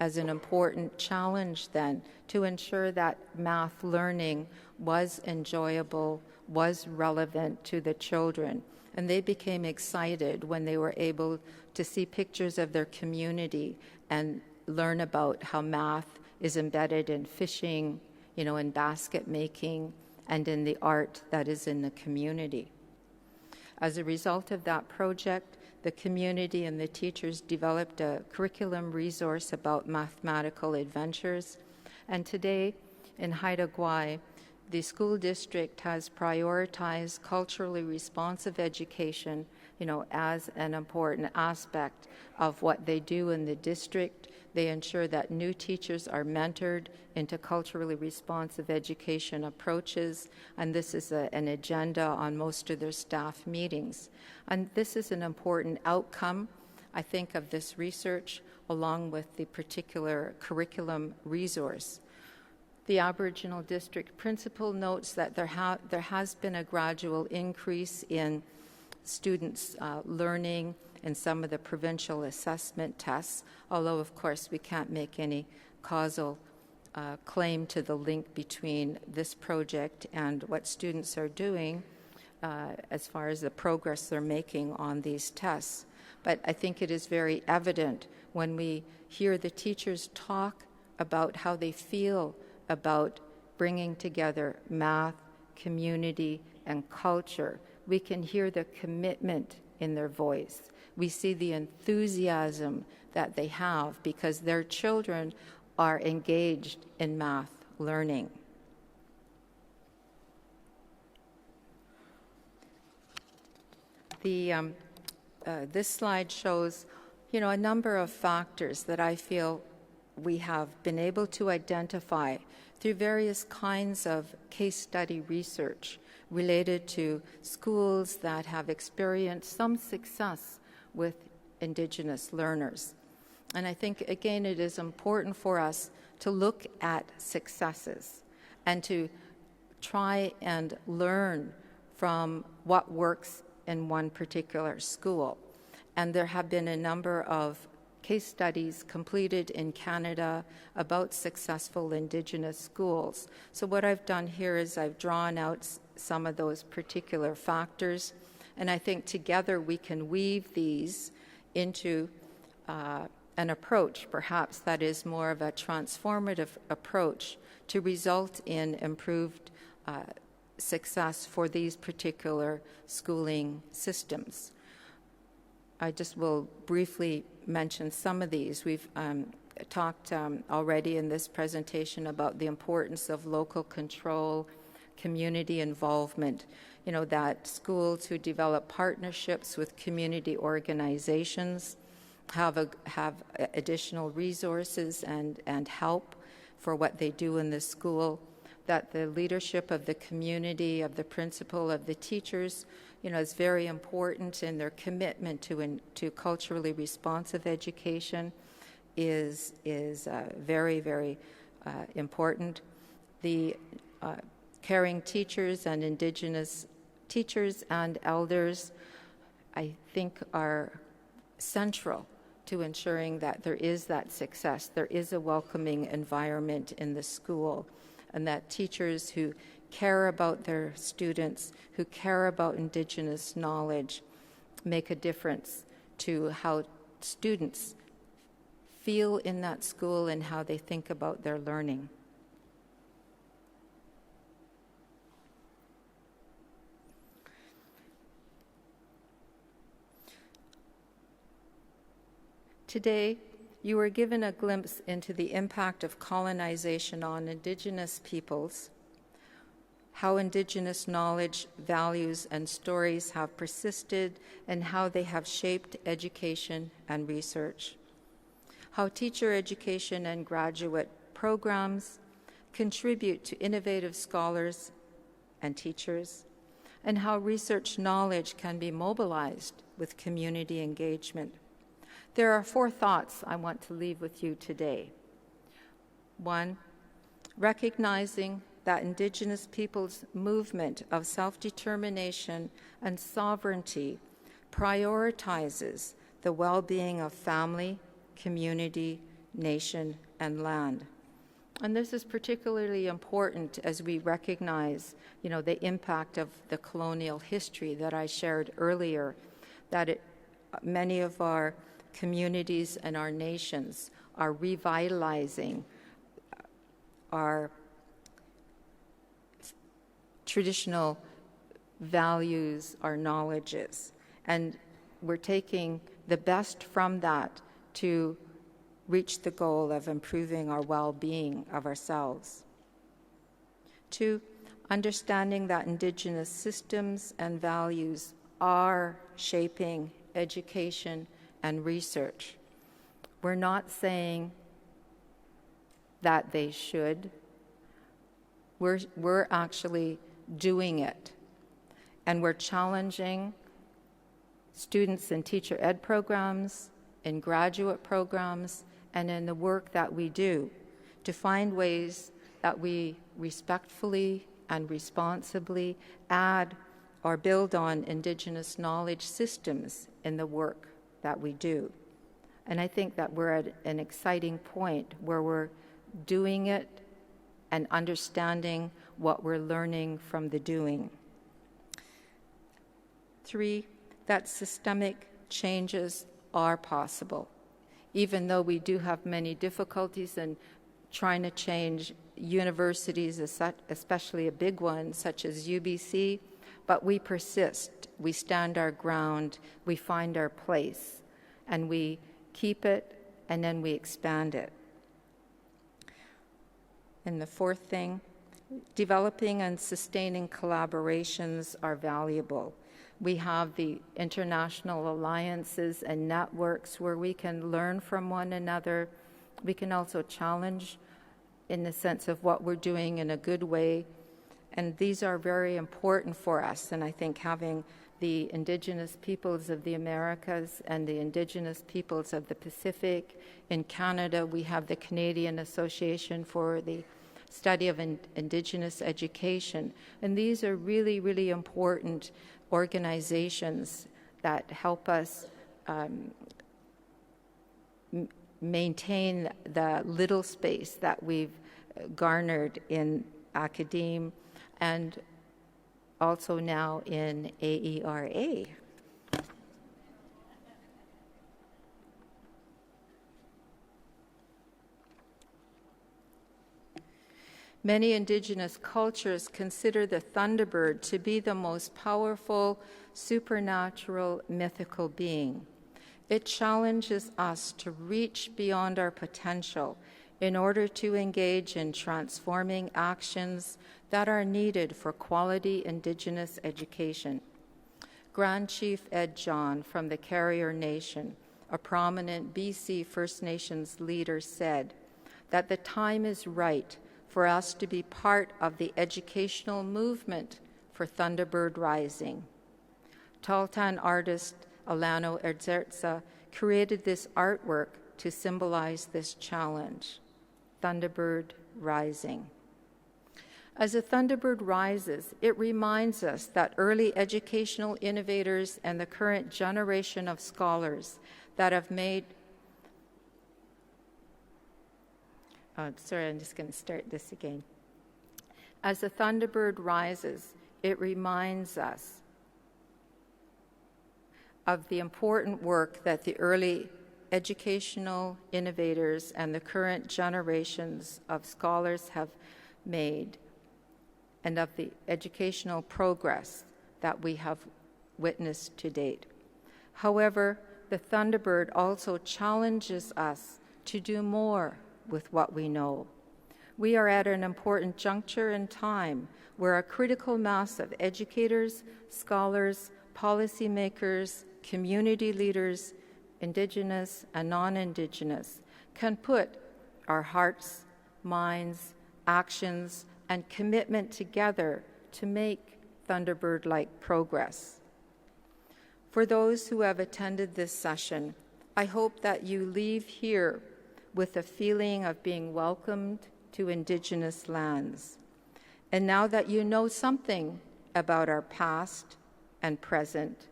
as an important challenge then, to ensure that math learning was enjoyable, was relevant to the children. And they became excited when they were able to see pictures of their community and learn about how math is embedded in fishing, you know, in basket making, and in the art that is in the community. As a result of that project, the community and the teachers developed a curriculum resource about mathematical adventures. And today, in Haida Gwaii, the school district has prioritized culturally responsive education, you know, as an important aspect of what they do in the district. They ensure that new teachers are mentored into culturally responsive education approaches, and this is an agenda on most of their staff meetings. And this is an important outcome, I think, of this research, along with the particular curriculum resource. The Aboriginal District Principal notes that there has been a gradual increase in students learning in some of the provincial assessment tests, although, of course, we can't make any causal claim to the link between this project and what students are doing as far as the progress they're making on these tests. But I think it is very evident when we hear the teachers talk about how they feel about bringing together math, community, and culture. We can hear the commitment in their voice. We see the enthusiasm that they have because their children are engaged in math learning. This slide shows, you know, a number of factors that I feel we have been able to identify through various kinds of case study research related to schools that have experienced some success with Indigenous learners. And I think, again, it is important for us to look at successes and to try and learn from what works in one particular school. And there have been a number of case studies completed in Canada about successful Indigenous schools. So what I've done here is I've drawn out some of those particular factors, and I think together we can weave these into an approach, perhaps, that is more of a transformative approach to result in improved success for these particular schooling systems. I just will briefly mention some of these. We've talked already in this presentation about the importance of local control, community involvement, you know, that schools who develop partnerships with community organizations have additional resources and help for what they do in the school. that the leadership of the community, of the principal, of the teachers, is very important, and their commitment to culturally responsive education is very, very important. The caring teachers and Indigenous teachers and elders, I think, are central to ensuring that there is that success, there is a welcoming environment in the school, and that teachers who care about their students, who care about Indigenous knowledge, make a difference to how students feel in that school and how they think about their learning. Today, you were given a glimpse into the impact of colonization on Indigenous peoples, how Indigenous knowledge, values, and stories have persisted, and how they have shaped education and research, how teacher education and graduate programs contribute to innovative scholars and teachers, and how research knowledge can be mobilized with community engagement. There are 4 thoughts I want to leave with you today. 1, recognizing that Indigenous peoples' movement of self-determination and sovereignty prioritizes the well-being of family, community, nation, and land. And this is particularly important as we recognize, the impact of the colonial history that I shared earlier, that many of our communities and our nations are revitalizing our traditional values, our knowledges, and we're taking the best from that to reach the goal of improving our well-being of ourselves. 2, understanding that Indigenous systems and values are shaping education and research. We're not saying that they should. We're actually doing it. And we're challenging students in teacher ed programs, in graduate programs, and in the work that we do to find ways that we respectfully and responsibly add or build on Indigenous knowledge systems in the work that we do. And I think that we're at an exciting point where we're doing it and understanding what we're learning from the doing. 3, that systemic changes are possible. Even though we do have many difficulties in trying to change universities, especially a big one such as UBC, but we persist, we stand our ground, we find our place, and we keep it, and then we expand it. And the 4th thing, developing and sustaining collaborations are valuable. We have the international alliances and networks where we can learn from one another. We can also challenge in the sense of what we're doing in a good way. And these are very important for us. And I think having the Indigenous peoples of the Americas and the Indigenous peoples of the Pacific. In Canada, we have the Canadian Association for the Study of Indigenous Education. And these are really, really important organizations that help us maintain the little space that we've garnered in academia and also now in AERA. Many Indigenous cultures consider the thunderbird to be the most powerful, supernatural, mythical being. It challenges us to reach beyond our potential in order to engage in transforming actions that are needed for quality Indigenous education. Grand Chief Ed John from the Carrier Nation, a prominent BC First Nations leader, said that the time is right for us to be part of the educational movement for Thunderbird Rising. Tahltan artist Alano Edzerza created this artwork to symbolize this challenge, Thunderbird Rising. As a Thunderbird rises, it reminds us that early educational innovators and the current generation of scholars that have made I'm just going to start this again. As the Thunderbird rises, it reminds us of the important work that the early educational innovators and the current generations of scholars have made, and of the educational progress that we have witnessed to date. However, the Thunderbird also challenges us to do more with what we know. We are at an important juncture in time where a critical mass of educators, scholars, policymakers, community leaders, Indigenous and non-Indigenous, can put our hearts, minds, actions, and commitment together to make Thunderbird-like progress. For those who have attended this session, I hope that you leave here with a feeling of being welcomed to Indigenous lands. And now that you know something about our past and present,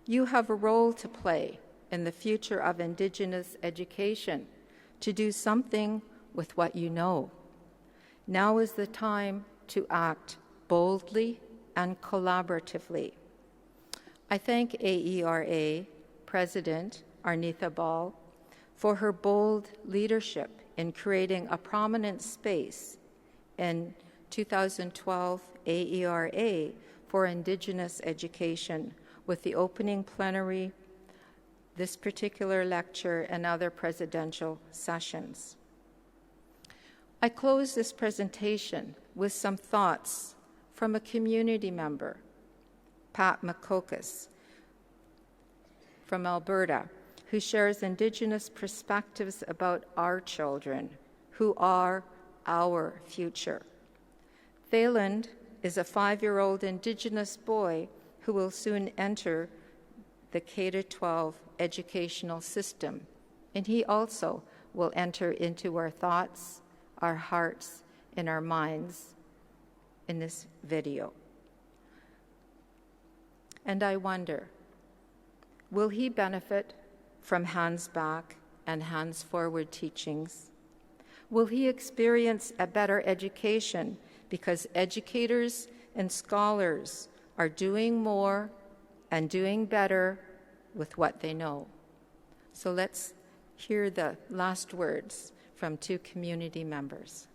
you have a role to play in the future of Indigenous education to do something with what you know. Now is the time to act boldly and collaboratively. I thank AERA President Arnitha Ball for her bold leadership in creating a prominent space in 2012 AERA for Indigenous education with the opening plenary, this particular lecture, and other presidential sessions. I close this presentation with some thoughts from a community member, Pat McCocus from Alberta, who shares Indigenous perspectives about our children, who are our future. Thayland is a 5-year-old Indigenous boy who will soon enter the K-12 educational system, and he also will enter into our thoughts, our hearts, and our minds in this video. And I wonder, will he benefit from hands back and hands forward teachings? Will he experience a better education because educators and scholars are doing more and doing better with what they know? So let's hear the last words from 2 community members.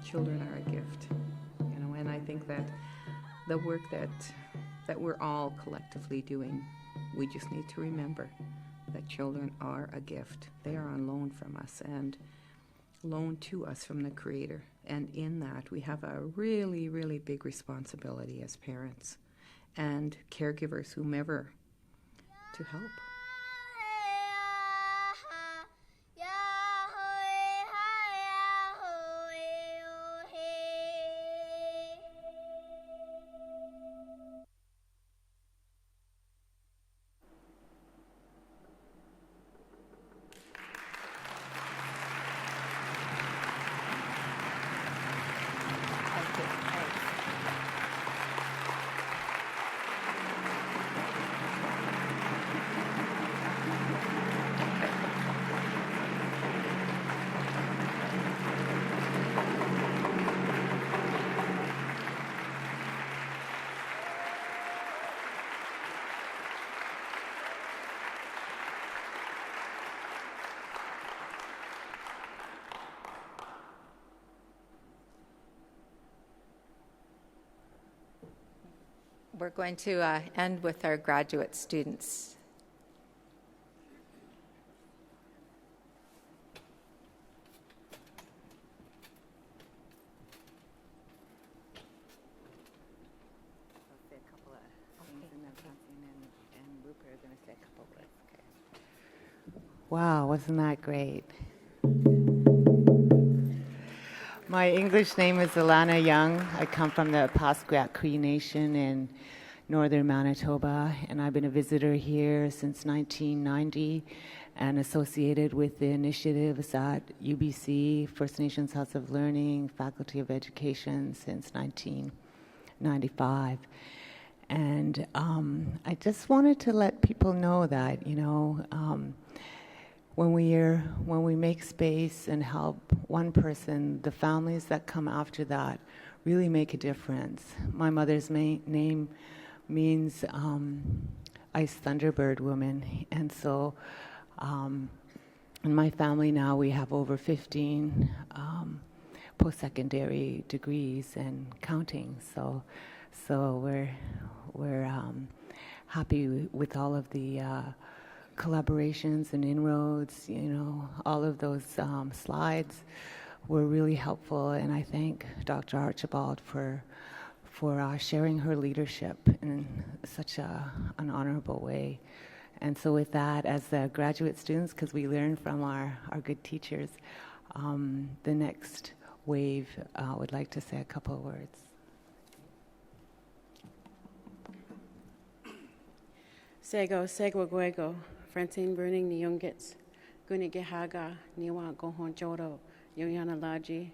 Children are a gift, and I think that the work that we're all collectively doing, we just need to remember that children are a gift. They are on loan from us and loan to us from the Creator. And in that, we have a really, really big responsibility as parents and caregivers, whomever, to help. We're going to end with our graduate students. Wow, wasn't that great? My English name is Alana Young. I come from the Paskwayak Cree Nation in northern Manitoba, and I've been a visitor here since 1990 and associated with the initiatives at UBC, First Nations House of Learning, Faculty of Education since 1995. And I just wanted to let people know that, when we make space and help one person, the families that come after that really make a difference. My mother's name means Ice Thunderbird Woman, and so in my family now we have over 15 post-secondary degrees and counting. So we're happy with all of the collaborations and inroads. All of those slides were really helpful, and I thank Dr. Archibald for sharing her leadership in such an honorable way. And so with that, as the graduate students, because we learn from our good teachers, the next wave would like to say a couple of words. Sego, Segwagwego, Francine Burning, Nyungits, Gunigihaga, Niwa Gohon Jodo, Yoyana Laji.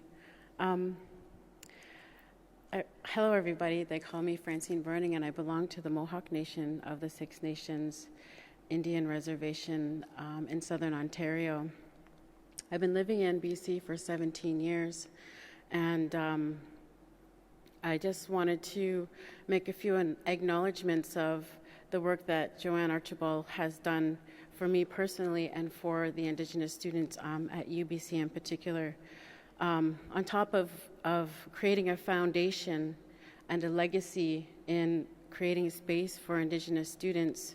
Hello, everybody. They call me Francine Burning, and I belong to the Mohawk Nation of the Six Nations Indian Reservation in southern Ontario. I've been living in BC for 17 years, and I just wanted to make a few acknowledgements of the work that Joanne Archibald has done for me personally and for the Indigenous students at UBC in particular. On top of creating a foundation and a legacy in creating space for Indigenous students,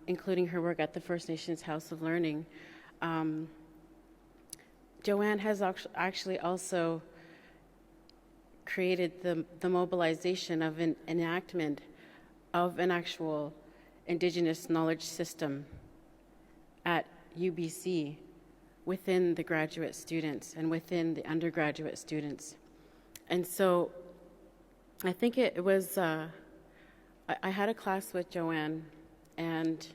including her work at the First Nations House of Learning, Joanne has actually also created the mobilization of an enactment of an actual Indigenous knowledge system at UBC within the graduate students and within the undergraduate students. And so I think it was, I had a class with Joanne, and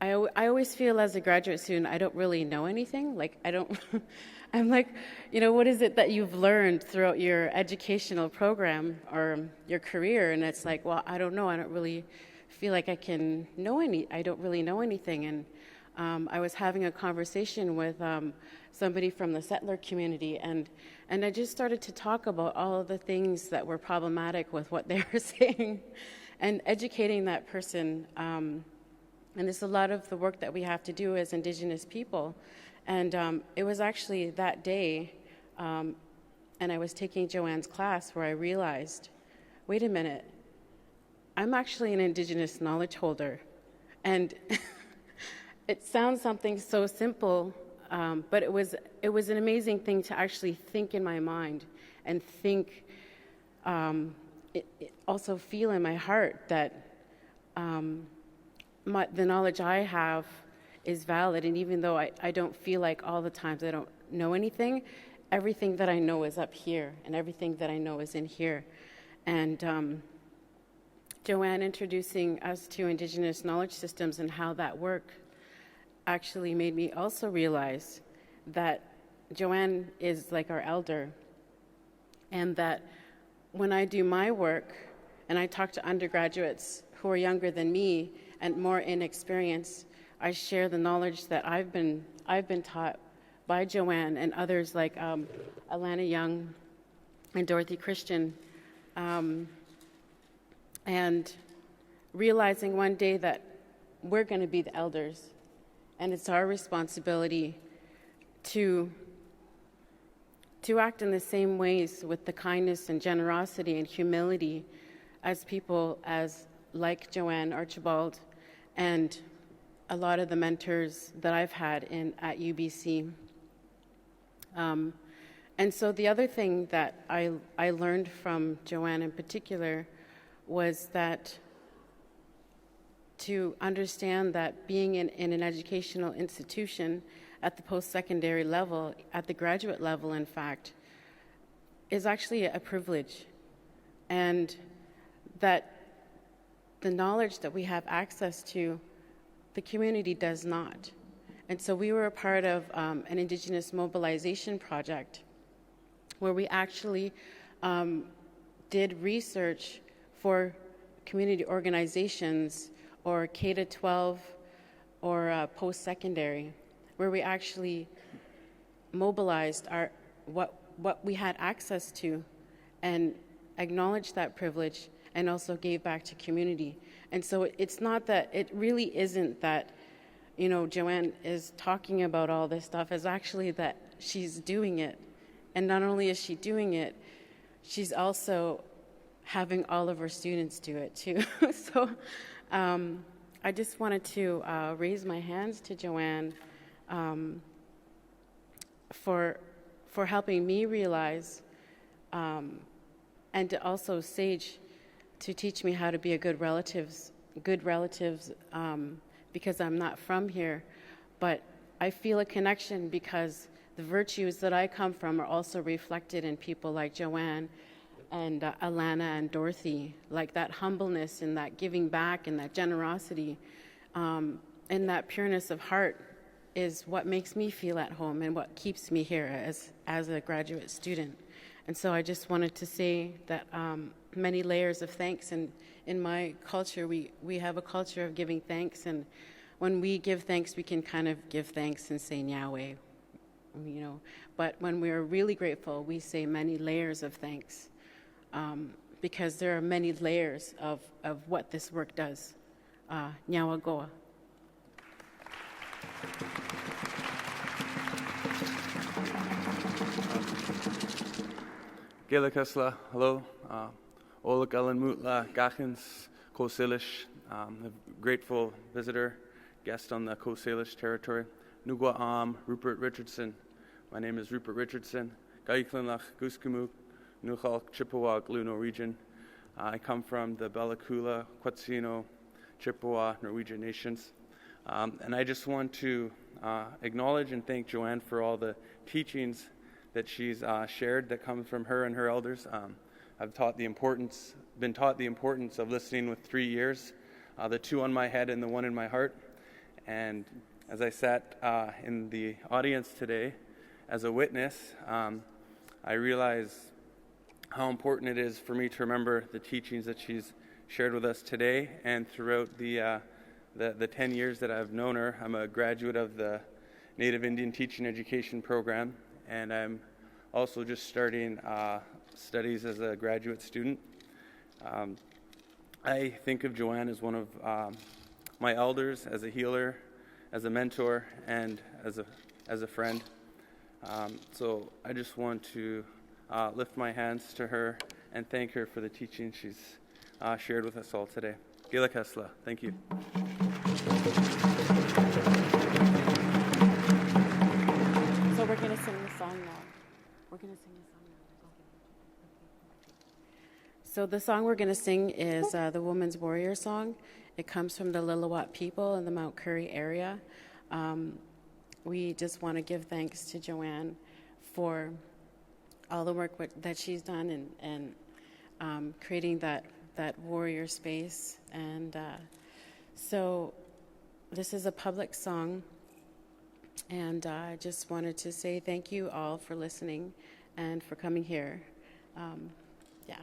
I always feel as a graduate student, I don't really know anything. I'm like, what is it that you've learned throughout your educational program or your career? And it's like, well, I don't know. I don't really feel like I don't really know anything. And I was having a conversation with somebody from the settler community, and I just started to talk about all of the things that were problematic with what they were saying and educating that person. And it's a lot of the work that we have to do as Indigenous people. And it was actually that day, and I was taking Joanne's class, where I realized, wait a minute, I'm actually an Indigenous knowledge holder. And it sounds something so simple, but it was an amazing thing to actually think in my mind and think, also feel in my heart that the knowledge I have is valid. And even though I don't feel like all the times I don't know anything, everything that I know is up here, and everything that I know is in here. And Joanne introducing us to Indigenous knowledge systems and how that work actually made me also realize that Joanne is like our elder, and that when I do my work and I talk to undergraduates who are younger than me and more inexperienced, I share the knowledge that I've been taught by Joanne and others like Alana Young and Dorothy Christian, and realizing one day that we're going to be the elders, and it's our responsibility to act in the same ways with the kindness and generosity and humility as people as like Joanne Archibald and a lot of the mentors that I've had at UBC. And so the other thing that I learned from Joanne in particular was that to understand that being in an educational institution at the post-secondary level, at the graduate level, in fact, is actually a privilege. And that the knowledge that we have access to, the community does not. And so we were a part of an Indigenous mobilization project where we actually did research for community organizations or K-12 or post-secondary, where we actually mobilized what we had access to and acknowledged that privilege and also gave back to community. And so it's not that, it really isn't that, Joanne is talking about all this stuff, it's actually that she's doing it. And not only is she doing it, she's also having all of her students do it too. So I just wanted to raise my hands to Joanne for helping me realize, and to also Sage to teach me how to be a good relatives, because I'm not from here, but I feel a connection because the virtues that I come from are also reflected in people like Joanne and Alana and Dorothy, like that humbleness and that giving back and that generosity and that pureness of heart is what makes me feel at home and what keeps me here as a graduate student. And so I just wanted to say that many layers of thanks, and in my culture we have a culture of giving thanks, and when we give thanks we can kind of give thanks and say Nyahweh, but when we're really grateful we say many layers of thanks, because there are many layers of what this work does. Nyawagoa. Gelakasla, hello. Olak Alan Mutla, Gachins, Coast Salish, a grateful visitor, guest on the Coast Salish territory. Nugwa Rupert Richardson. My name is Rupert Richardson. Gaiklinlach, Guskumuk, Nuchal, Chippewa, Luno region. I come from the Bellacoola, Quetzino, Chippewa, Norwegian nations. And I just want to acknowledge and thank Joanne for all the teachings that she's shared that come from her and her elders. I've been taught the importance of listening with 3 ears, the two on my head and the one in my heart. And as I sat in the audience today as a witness, I realized how important it is for me to remember the teachings that she's shared with us today and throughout the 10 years that I've known her. I'm a graduate of the Native Indian Teaching Education program, and I'm also just starting studies as a graduate student. I think of Joanne as one of my elders, as a healer, as a mentor, and as a friend. So I just want to lift my hands to her and thank her for the teaching she's shared with us all today. Gila Kesla, thank you. So we're going to sing the song now. So the song we're going to sing is the Woman's Warrior song. It comes from the Lillooet people in the Mount Currie area. We just want to give thanks to Joanne for all the work that she's done and creating that warrior space. And so this is a public song, and I just wanted to say thank you all for listening and for coming here. Yeah.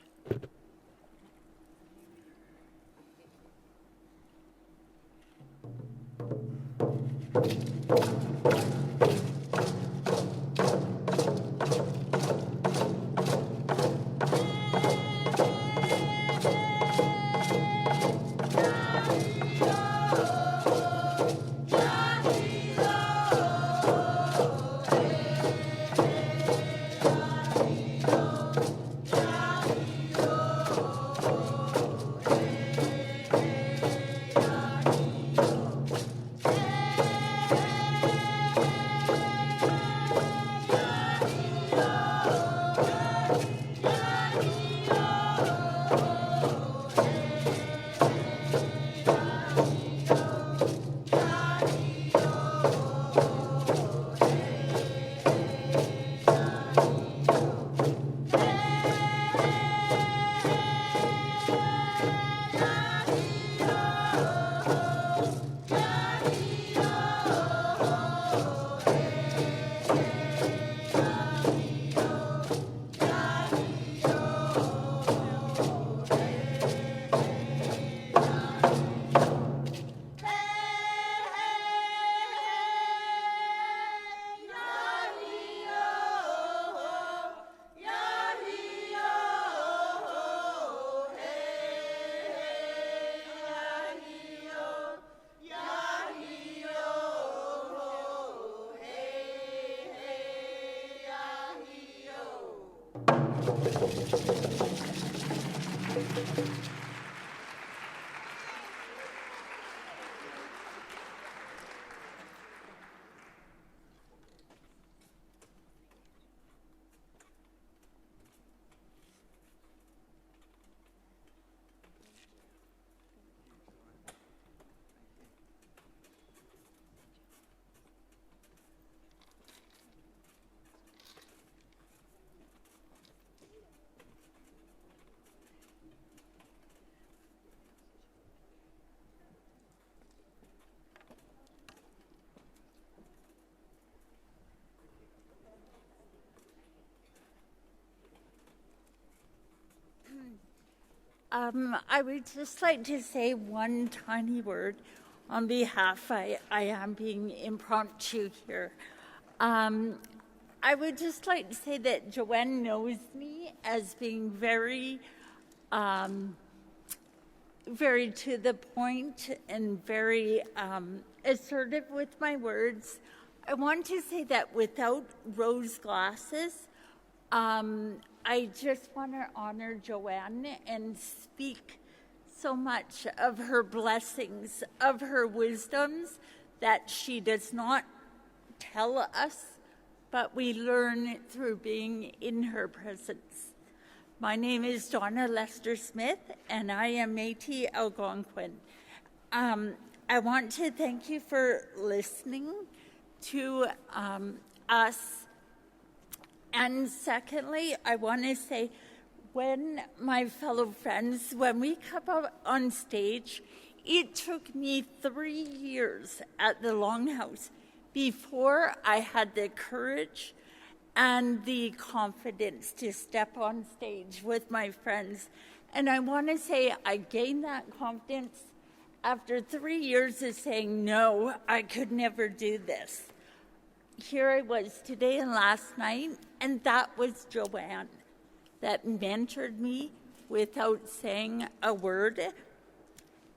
I would just like to say one tiny word on behalf. I am being impromptu here. I would just like to say that Joanne knows me as being very, very to the point and very assertive with my words. I want to say that without rose glasses, I just want to honor Joanne and speak so much of her blessings, of her wisdoms that she does not tell us, but we learn through being in her presence. My name is Donna Lester Smith, and I am Métis Algonquin. I want to thank you for listening to us. And secondly, I want to say, when my fellow friends, when we come up on stage, it took me 3 years at the Longhouse before I had the courage and the confidence to step on stage with my friends. And I want to say I gained that confidence after 3 years of saying, no, I could never do this. Here I was today and last night, and that was Joanne that mentored me without saying a word.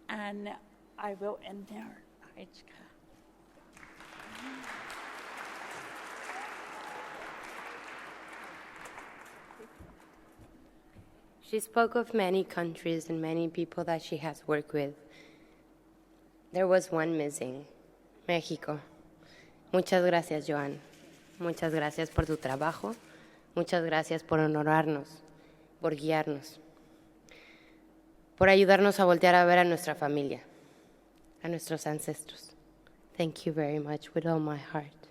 And I will end there. She spoke of many countries and many people that she has worked with. There was one missing, México. Muchas gracias, Joan. Muchas gracias por tu trabajo. Muchas gracias por honorarnos, por guiarnos, por ayudarnos a voltear a ver a nuestra familia, a nuestros ancestros. Thank you very much with all my heart.